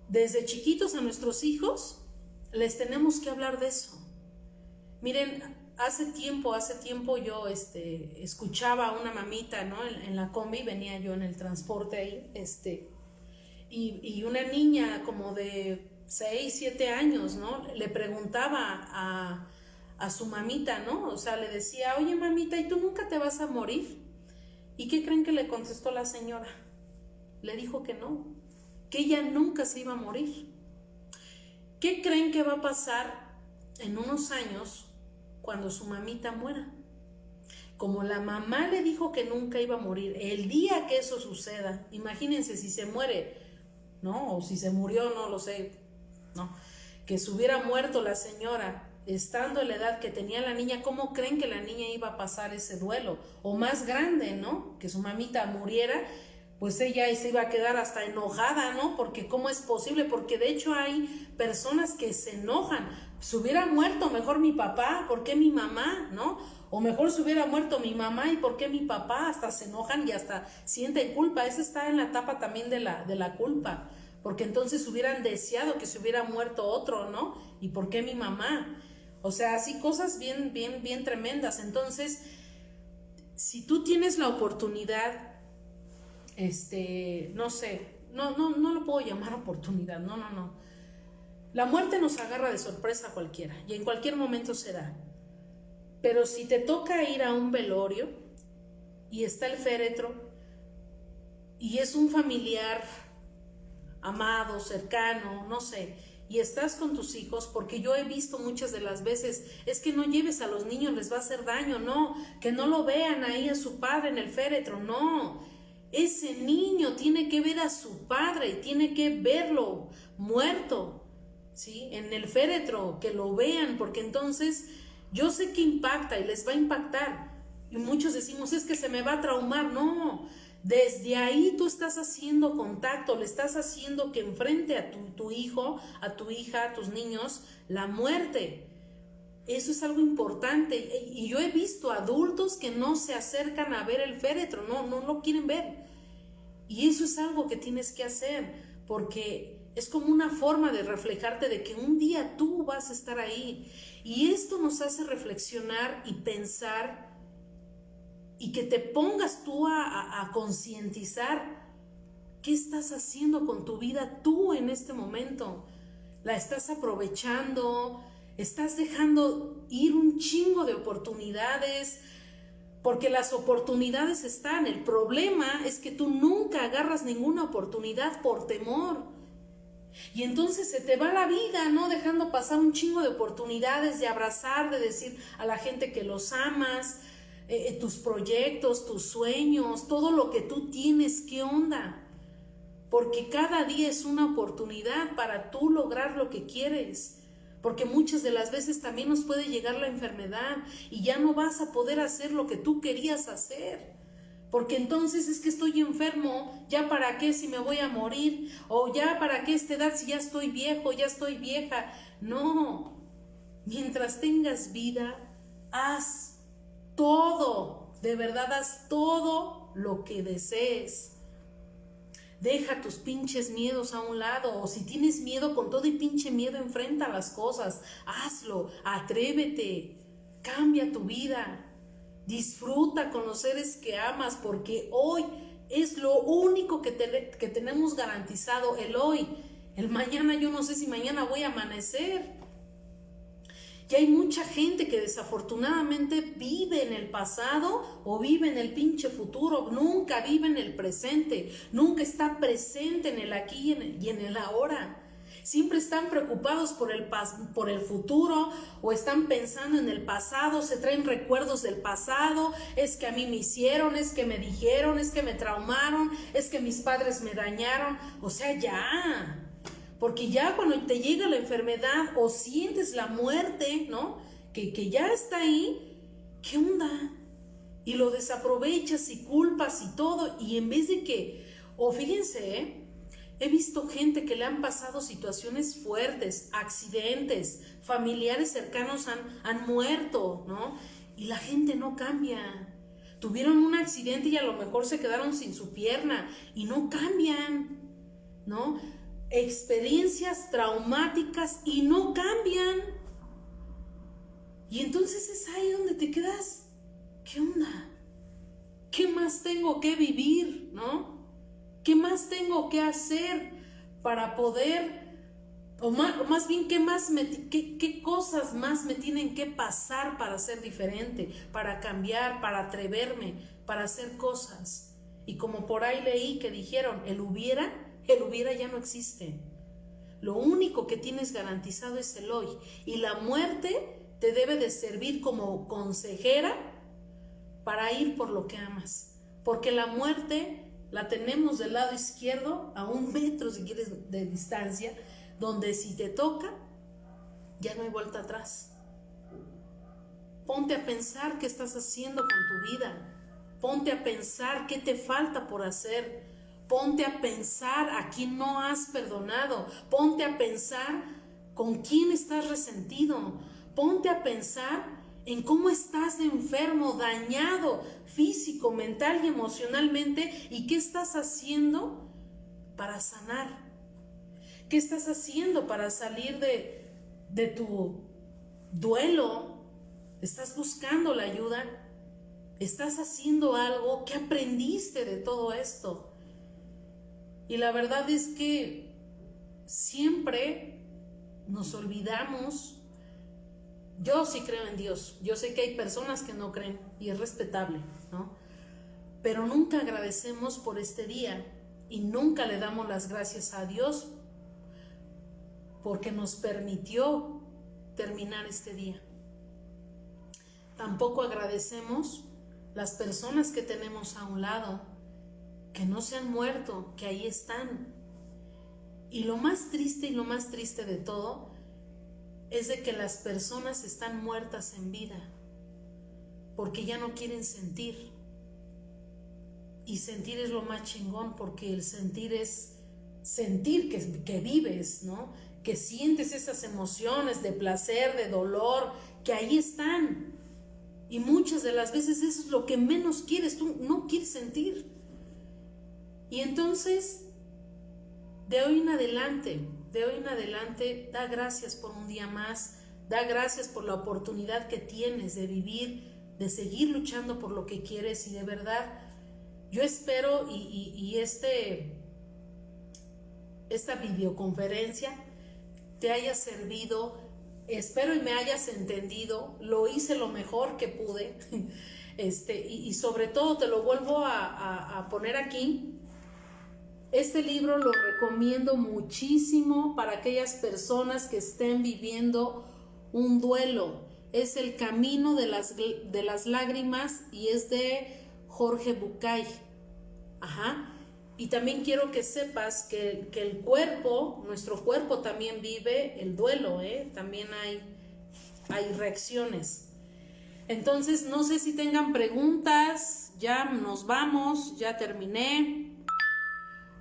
desde chiquitos a nuestros hijos les tenemos que hablar de eso. Miren, hace tiempo yo escuchaba a una mamita, ¿no? En la combi, venía yo en el transporte ahí, y una niña como de 6, 7 años, ¿no? Le preguntaba a su mamita, ¿no? O sea, le decía, oye mamita, ¿y tú nunca te vas a morir? ¿Y qué creen que le contestó la señora? Le dijo que no, que ella nunca se iba a morir. ¿Qué creen que va a pasar en unos años cuando su mamita muera? Como la mamá le dijo que nunca iba a morir, el día que eso suceda, imagínense si se muere, ¿no? O si se murió, no lo sé, ¿no? Que se hubiera muerto la señora estando en la edad que tenía la niña, ¿cómo creen que la niña iba a pasar ese duelo? O más grande, ¿no? Que su mamita muriera, pues ella se iba a quedar hasta enojada, ¿no? Porque ¿cómo es posible? Porque de hecho hay personas que se enojan. Se hubiera muerto mejor mi papá, ¿por qué mi mamá? ¿No? O mejor se hubiera muerto mi mamá y ¿por qué mi papá? Hasta se enojan y hasta sienten culpa. Esa está en la etapa también de la culpa. Porque entonces hubieran deseado que se hubiera muerto otro, ¿no? ¿Y por qué mi mamá? O sea, así cosas bien tremendas. Entonces, si tú tienes la oportunidad, no sé, no lo puedo llamar oportunidad, no. La muerte nos agarra de sorpresa a cualquiera y en cualquier momento se da. Pero si te toca ir a un velorio y está el féretro y es un familiar amado, cercano, no sé, y estás con tus hijos, porque yo he visto muchas de las veces, es que no lleves a los niños, les va a hacer daño, no, que no lo vean ahí a su padre en el féretro, no, ese niño tiene que ver a su padre y tiene que verlo muerto, ¿sí? En el féretro, que lo vean, porque entonces yo sé que impacta y les va a impactar, y muchos decimos, es que se me va a traumar, no. Desde ahí tú estás haciendo contacto, le estás haciendo que enfrente a tu hijo, a tu hija, a tus niños, la muerte. Eso es algo importante. Y yo he visto adultos que no se acercan a ver el féretro, no lo quieren ver. Y eso es algo que tienes que hacer, porque es como una forma de reflejarte de que un día tú vas a estar ahí. Y esto nos hace reflexionar y pensar y que te pongas tú a concientizar qué estás haciendo con tu vida tú en este momento. ¿La estás aprovechando? ¿Estás dejando ir un chingo de oportunidades? Porque las oportunidades están. El problema es que tú nunca agarras ninguna oportunidad por temor. Y entonces se te va la vida, ¿no? Dejando pasar un chingo de oportunidades, de abrazar, de decir a la gente que los amas, tus proyectos, tus sueños, todo lo que tú tienes, ¿qué onda? Porque cada día es una oportunidad para tú lograr lo que quieres. Porque muchas de las veces también nos puede llegar la enfermedad y ya no vas a poder hacer lo que tú querías hacer. Porque entonces es que estoy enfermo, ¿ya para qué si me voy a morir? O ¿ya para qué esta edad si ya estoy viejo, ya estoy vieja? No, mientras tengas vida, haz todo, de verdad haz todo lo que desees. Deja tus pinches miedos a un lado, o si tienes miedo, con todo y pinche miedo enfrenta las cosas, hazlo, atrévete, cambia tu vida, disfruta con los seres que amas, porque hoy es lo único que tenemos garantizado, el hoy. El mañana, yo no sé si mañana voy a amanecer. Y hay mucha gente que desafortunadamente vive en el pasado o vive en el pinche futuro, nunca vive en el presente, nunca está presente en el aquí y en el ahora. Siempre están preocupados por el futuro o están pensando en el pasado, se traen recuerdos del pasado, es que a mí me hicieron, es que me dijeron, es que me traumaron, es que mis padres me dañaron, o sea, ya. Porque ya cuando te llega la enfermedad o sientes la muerte, ¿no? Que ya está ahí, ¿qué onda? Y lo desaprovechas y culpas y todo, y en vez de que, o fíjense, he visto gente que le han pasado situaciones fuertes, accidentes, familiares cercanos han muerto, ¿no? Y la gente no cambia. Tuvieron un accidente y a lo mejor se quedaron sin su pierna y no cambian, ¿no? Experiencias traumáticas y no cambian. Y entonces es ahí donde te quedas. ¿Qué onda? ¿Qué más tengo que vivir, no? ¿Qué más tengo que hacer para poder, o más bien, qué cosas más me tienen que pasar para ser diferente, para cambiar, para atreverme, para hacer cosas? Y como por ahí leí que dijeron, el hubiera ya no existe. Lo único que tienes garantizado es el hoy. Y la muerte te debe de servir como consejera para ir por lo que amas. Porque la muerte la tenemos del lado izquierdo, a 1 metro si quieres de distancia, donde si te toca, ya no hay vuelta atrás. Ponte a pensar qué estás haciendo con tu vida. Ponte a pensar qué te falta por hacer. Ponte a pensar a quién no has perdonado. Ponte a pensar con quién estás resentido. Ponte a pensar en cómo estás enfermo, dañado, físico, mental y emocionalmente, y qué estás haciendo para sanar. ¿Qué estás haciendo para salir de tu duelo? ¿Estás buscando la ayuda? ¿Estás haciendo algo? ¿Qué aprendiste de todo esto? Y la verdad es que siempre nos olvidamos. Yo sí creo en Dios. Yo sé que hay personas que no creen y es respetable, ¿no? Pero nunca agradecemos por este día y nunca le damos las gracias a Dios porque nos permitió terminar este día. Tampoco agradecemos las personas que tenemos a un lado, que no se han muerto, que ahí están. Y lo más triste de todo es de que las personas están muertas en vida porque ya no quieren sentir. Y sentir es lo más chingón, porque el sentir es sentir que vives, ¿no? Que sientes esas emociones de placer, de dolor, que ahí están. Y muchas de las veces eso es lo que menos quieres, tú no quieres sentir. Y entonces de hoy en adelante, da gracias por un día más, da gracias por la oportunidad que tienes de vivir, de seguir luchando por lo que quieres. Y de verdad, yo espero esta videoconferencia te haya servido, espero y me hayas entendido, lo hice lo mejor que pude, y sobre todo te lo vuelvo a poner aquí. Este libro lo recomiendo muchísimo para aquellas personas que estén viviendo un duelo. Es El Camino de las Lágrimas y es de Jorge Bucay. Y también quiero que sepas que el cuerpo, nuestro cuerpo también vive el duelo, también hay reacciones. Entonces, no sé si tengan preguntas, ya nos vamos, ya terminé.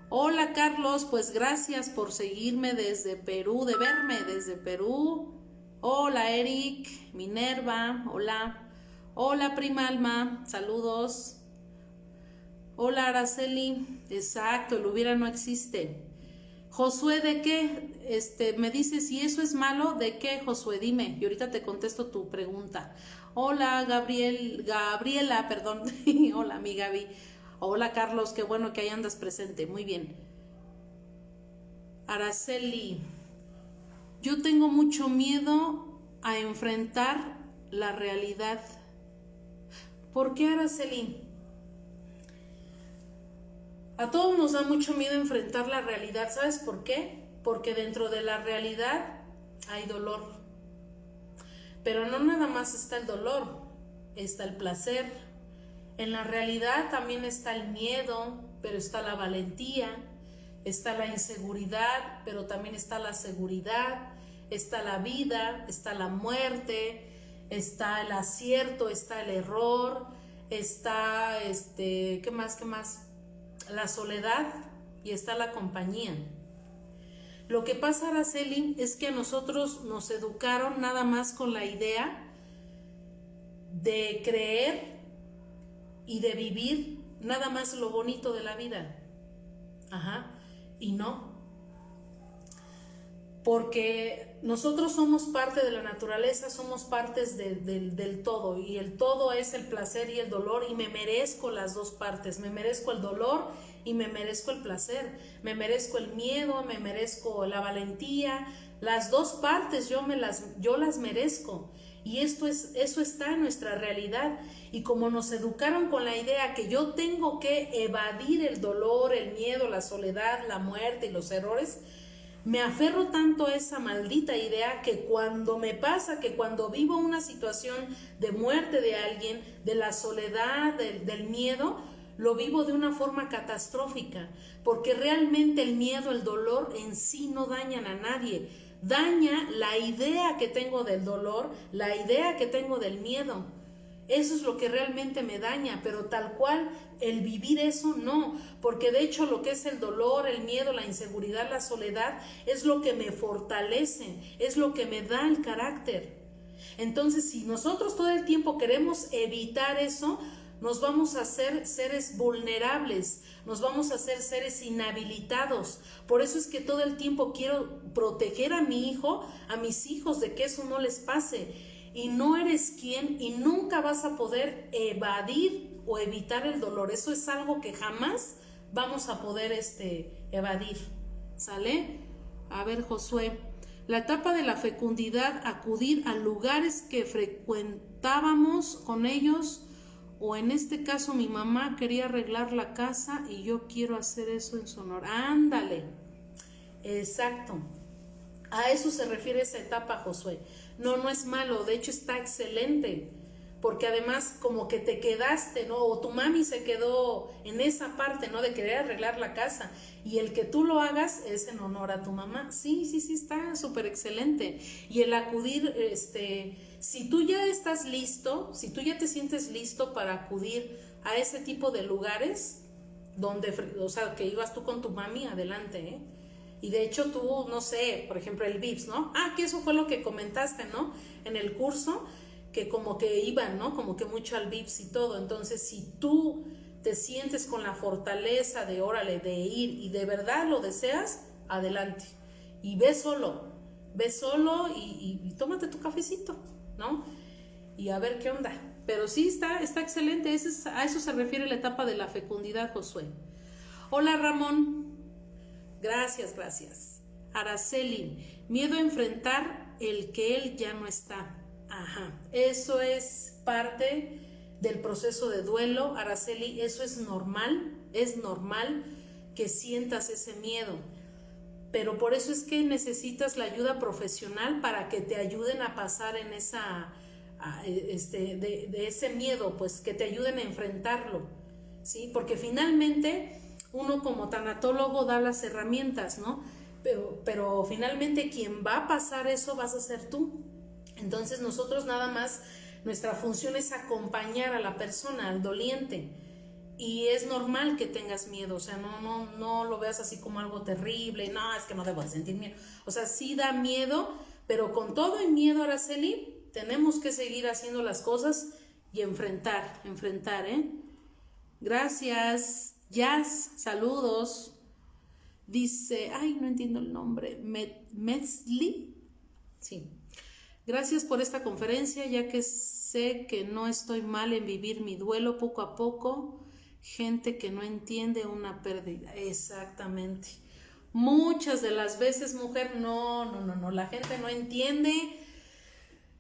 Hola Carlos, pues gracias por seguirme desde Perú, de verme desde Perú. Hola Eric, Minerva, hola. Hola prima Alma, saludos. Hola Araceli, exacto, el hubiera no existe. Josué, ¿de qué? Me dices, si eso es malo, ¿de qué, Josué? Dime, y ahorita te contesto tu pregunta. Hola Gabriela, perdón. Hola mi Gaby. Hola Carlos, qué bueno que ahí andas presente, muy bien. Araceli, yo tengo mucho miedo a enfrentar la realidad. ¿Por qué, Araceli? A todos nos da mucho miedo enfrentar la realidad, ¿sabes por qué? Porque dentro de la realidad hay dolor. Pero no nada más está el dolor, está el placer. En la realidad también está el miedo, pero está la valentía, está la inseguridad, pero también está la seguridad, está la vida, está la muerte, está el acierto, está el error, está, ¿qué más? La soledad y está la compañía. Lo que pasa, Araceli, es que a nosotros nos educaron nada más con la idea de creer y de vivir nada más lo bonito de la vida. Y no. Porque nosotros somos parte de la naturaleza, somos partes del todo, y el todo es el placer y el dolor, y me merezco las dos partes, me merezco el dolor y me merezco el placer, me merezco el miedo, me merezco la valentía, las dos partes yo las merezco. Y eso está en nuestra realidad. Y como nos educaron con la idea que yo tengo que evadir el dolor, el miedo, la soledad, la muerte y los errores, me aferro tanto a esa maldita idea que cuando me pasa, que cuando vivo una situación de muerte de alguien, de la soledad, del miedo, lo vivo de una forma catastrófica, porque realmente el miedo, el dolor en sí no dañan a nadie. Daña la idea que tengo del dolor, la idea que tengo del miedo. Eso es lo que realmente me daña, pero tal cual el vivir eso no, porque de hecho lo que es el dolor, el miedo, la inseguridad, la soledad es lo que me fortalece, es lo que me da el carácter. Entonces, si nosotros todo el tiempo queremos evitar eso, nos vamos a hacer seres vulnerables, nos vamos a hacer seres inhabilitados. Por eso es que todo el tiempo quiero proteger a mi hijo, a mis hijos, de que eso no les pase. Y no eres quien y nunca vas a poder evadir o evitar el dolor. Eso es algo que jamás vamos a poder evadir. ¿Sale? A ver, Josué. La etapa de la fecundidad, acudir a lugares que frecuentábamos con ellos, o en este caso mi mamá quería arreglar la casa y yo quiero hacer eso en Sonora. Ándale, exacto, a eso se refiere esa etapa, Josué. No es malo, de hecho está excelente, porque además como que te quedaste, ¿no? O tu mami se quedó en esa parte, ¿no? De querer arreglar la casa, y el que tú lo hagas es en honor a tu mamá. Sí, está súper excelente. Y el acudir, si tú ya estás listo, si tú ya te sientes listo para acudir a ese tipo de lugares, donde, o sea, que ibas tú con tu mami, adelante, ¿eh? Y de hecho tú, no sé, por ejemplo el VIPS, ¿no? Que eso fue lo que comentaste, ¿no? En el curso, que como que iban, ¿no? Como que mucho al VIPS y todo. Entonces, si tú te sientes con la fortaleza de órale, de ir y de verdad lo deseas, adelante. Y ve solo y tómate tu cafecito, ¿no? Y a ver qué onda. Pero sí está excelente, a eso se refiere la etapa de la fecundidad, Josué. Hola Ramón, gracias. Araceli, miedo a enfrentar el que él ya no está. Ajá, eso es parte del proceso de duelo, Araceli, eso es normal que sientas ese miedo, pero por eso es que necesitas la ayuda profesional para que te ayuden a pasar en de ese miedo, pues que te ayuden a enfrentarlo, ¿sí? Porque finalmente uno como tanatólogo da las herramientas, ¿no? Pero finalmente quien va a pasar eso vas a ser tú. Entonces nosotros nada más, nuestra función es acompañar a la persona, al doliente. Y es normal que tengas miedo, o sea, no lo veas así como algo terrible, no, es que no debo de sentir miedo. O sea, sí da miedo, pero con todo el miedo, Araceli, tenemos que seguir haciendo las cosas y enfrentar, ¿eh? Gracias, Jazz, saludos. Dice, ay, no entiendo el nombre, Metzli. Sí. Gracias por esta conferencia, ya que sé que no estoy mal en vivir mi duelo poco a poco. Gente que no entiende una pérdida. Exactamente. Muchas de las veces, mujer, no, la gente no entiende.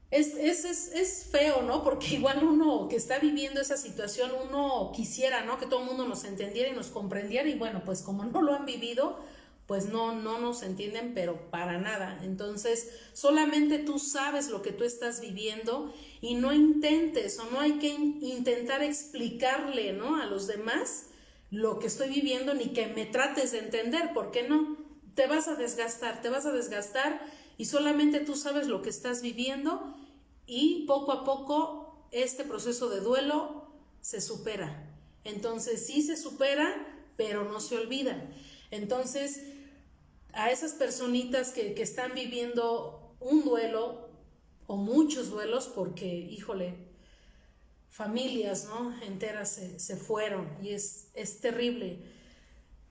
Es feo, ¿no? Porque igual uno que está viviendo esa situación, uno quisiera, ¿no? Que todo el mundo nos entendiera y nos comprendiera, y bueno, pues como no lo han vivido, pues no nos entienden, pero para nada. Entonces, solamente tú sabes lo que tú estás viviendo y no intentes, o no hay que intentar explicarle, ¿no?, a los demás lo que estoy viviendo, ni que me trates de entender, ¿por qué no? Te vas a desgastar y solamente tú sabes lo que estás viviendo, y poco a poco este proceso de duelo se supera. Entonces sí se supera, pero no se olvida. Entonces, a esas personitas que están viviendo un duelo o muchos duelos, porque, híjole, familias, ¿no?, enteras se fueron, y es terrible.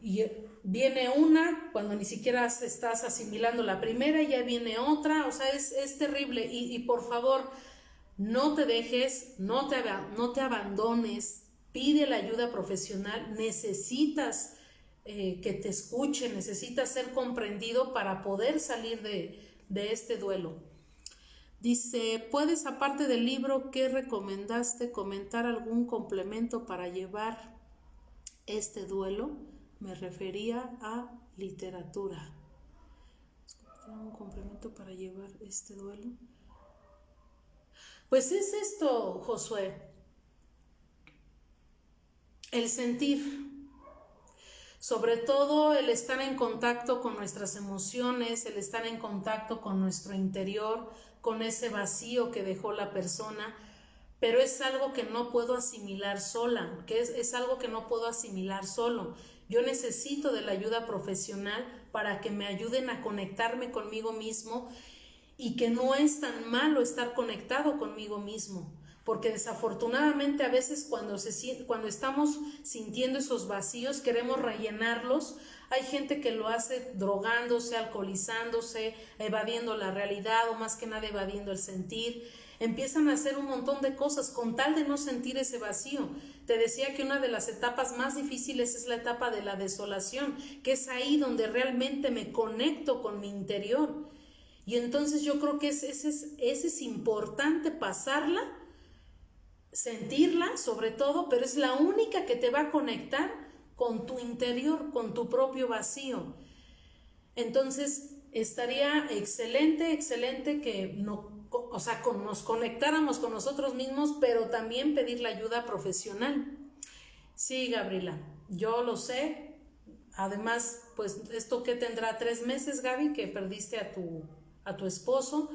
Y viene una cuando ni siquiera estás asimilando la primera, y ya viene otra, o sea, es terrible. Y por favor, no te dejes, no te abandones, pide la ayuda profesional, necesitas que te escuchen, necesitas ser comprendido para poder salir de este duelo. Dice, ¿puedes, aparte del libro que recomendaste, comentar algún complemento para llevar este duelo? Me refería a literatura. ¿Un complemento para llevar este duelo? Pues es esto, Josué, el sentir, sobre todo el estar en contacto con nuestras emociones, el estar en contacto con nuestro interior, con ese vacío que dejó la persona, pero es algo que no puedo asimilar sola, que es algo que no puedo asimilar solo. Yo necesito de la ayuda profesional para que me ayuden a conectarme conmigo mismo, y que no es tan malo estar conectado conmigo mismo, porque desafortunadamente a veces cuando estamos sintiendo esos vacíos queremos rellenarlos. Hay gente que lo hace drogándose, alcoholizándose, evadiendo la realidad, o más que nada evadiendo el sentir. Empiezan a hacer un montón de cosas con tal de no sentir ese vacío. Te decía que una de las etapas más difíciles es la etapa de la desolación, que es ahí donde realmente me conecto con mi interior. Y entonces yo creo que ese es importante pasarla, sentirla sobre todo, pero es la única que te va a conectar con tu interior, con tu propio vacío. Entonces estaría excelente que nos conectáramos con nosotros mismos, pero también pedir la ayuda profesional. Sí, Gabriela, yo lo sé. Además, pues esto que tendrá 3 meses, Gaby, que perdiste a tu esposo,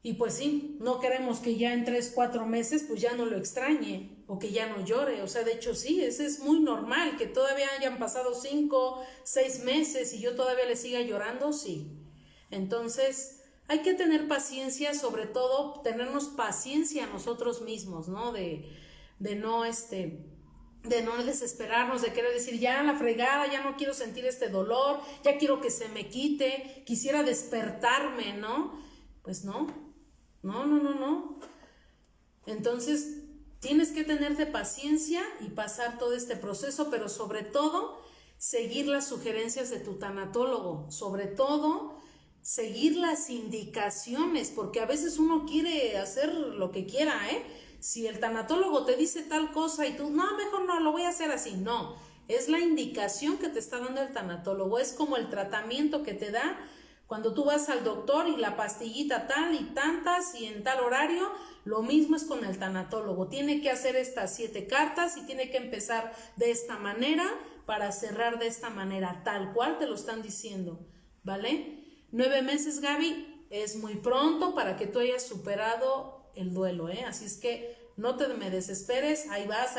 y pues sí, no queremos que ya en 3-4 meses pues ya no lo extrañe o que ya no llore. O sea, de hecho sí, es muy normal que todavía hayan pasado 5-6 meses y yo todavía le siga llorando, sí. Entonces hay que tener paciencia, sobre todo tenernos paciencia a nosotros mismos, ¿no? De no de no desesperarnos, de querer decir, ya la fregada, ya no quiero sentir este dolor, ya quiero que se me quite, quisiera despertarme, ¿no? Pues no. Entonces, tienes que tenerte paciencia y pasar todo este proceso, pero sobre todo, seguir las sugerencias de tu tanatólogo, sobre todo, seguir las indicaciones, porque a veces uno quiere hacer lo que quiera, ¿eh? Si el tanatólogo te dice tal cosa y tú, no, mejor no, lo voy a hacer así, no. Es la indicación que te está dando el tanatólogo, es como el tratamiento que te da cuando tú vas al doctor y la pastillita tal y tantas y en tal horario. Lo mismo es con el tanatólogo, tiene que hacer estas 7 cartas y tiene que empezar de esta manera para cerrar de esta manera, tal cual te lo están diciendo, ¿vale? 9 meses, Gaby, es muy pronto para que tú hayas superado el duelo, ¿eh? Así es que no te me desesperes, ahí vas,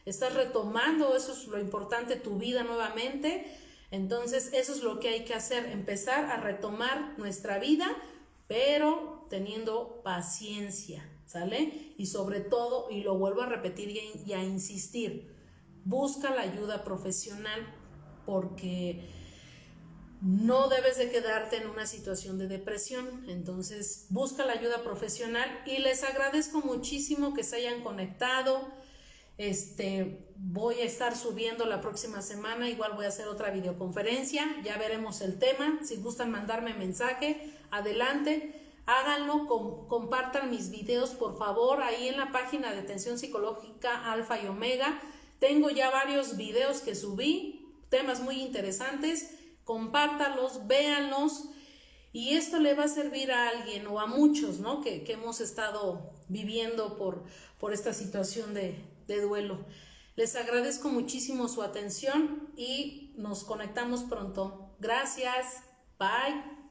estás retomando, eso es lo importante, tu vida nuevamente. Entonces eso es lo que hay que hacer, empezar a retomar nuestra vida, pero teniendo paciencia, ¿sale? Y sobre todo, y lo vuelvo a repetir y a insistir, busca la ayuda profesional, porque no debes de quedarte en una situación de depresión. Entonces busca la ayuda profesional y les agradezco muchísimo que se hayan conectado. Voy a estar subiendo la próxima semana, igual voy a hacer otra videoconferencia, ya veremos el tema. Si gustan mandarme mensaje, adelante, háganlo, compartan mis videos por favor, ahí en la página de Atención Psicológica Alfa y Omega tengo ya varios videos que subí, temas muy interesantes, compártalos, véanlos, y esto le va a servir a alguien o a muchos, ¿no? que hemos estado viviendo por esta situación de duelo. Les agradezco muchísimo su atención y nos conectamos pronto. Gracias. Bye.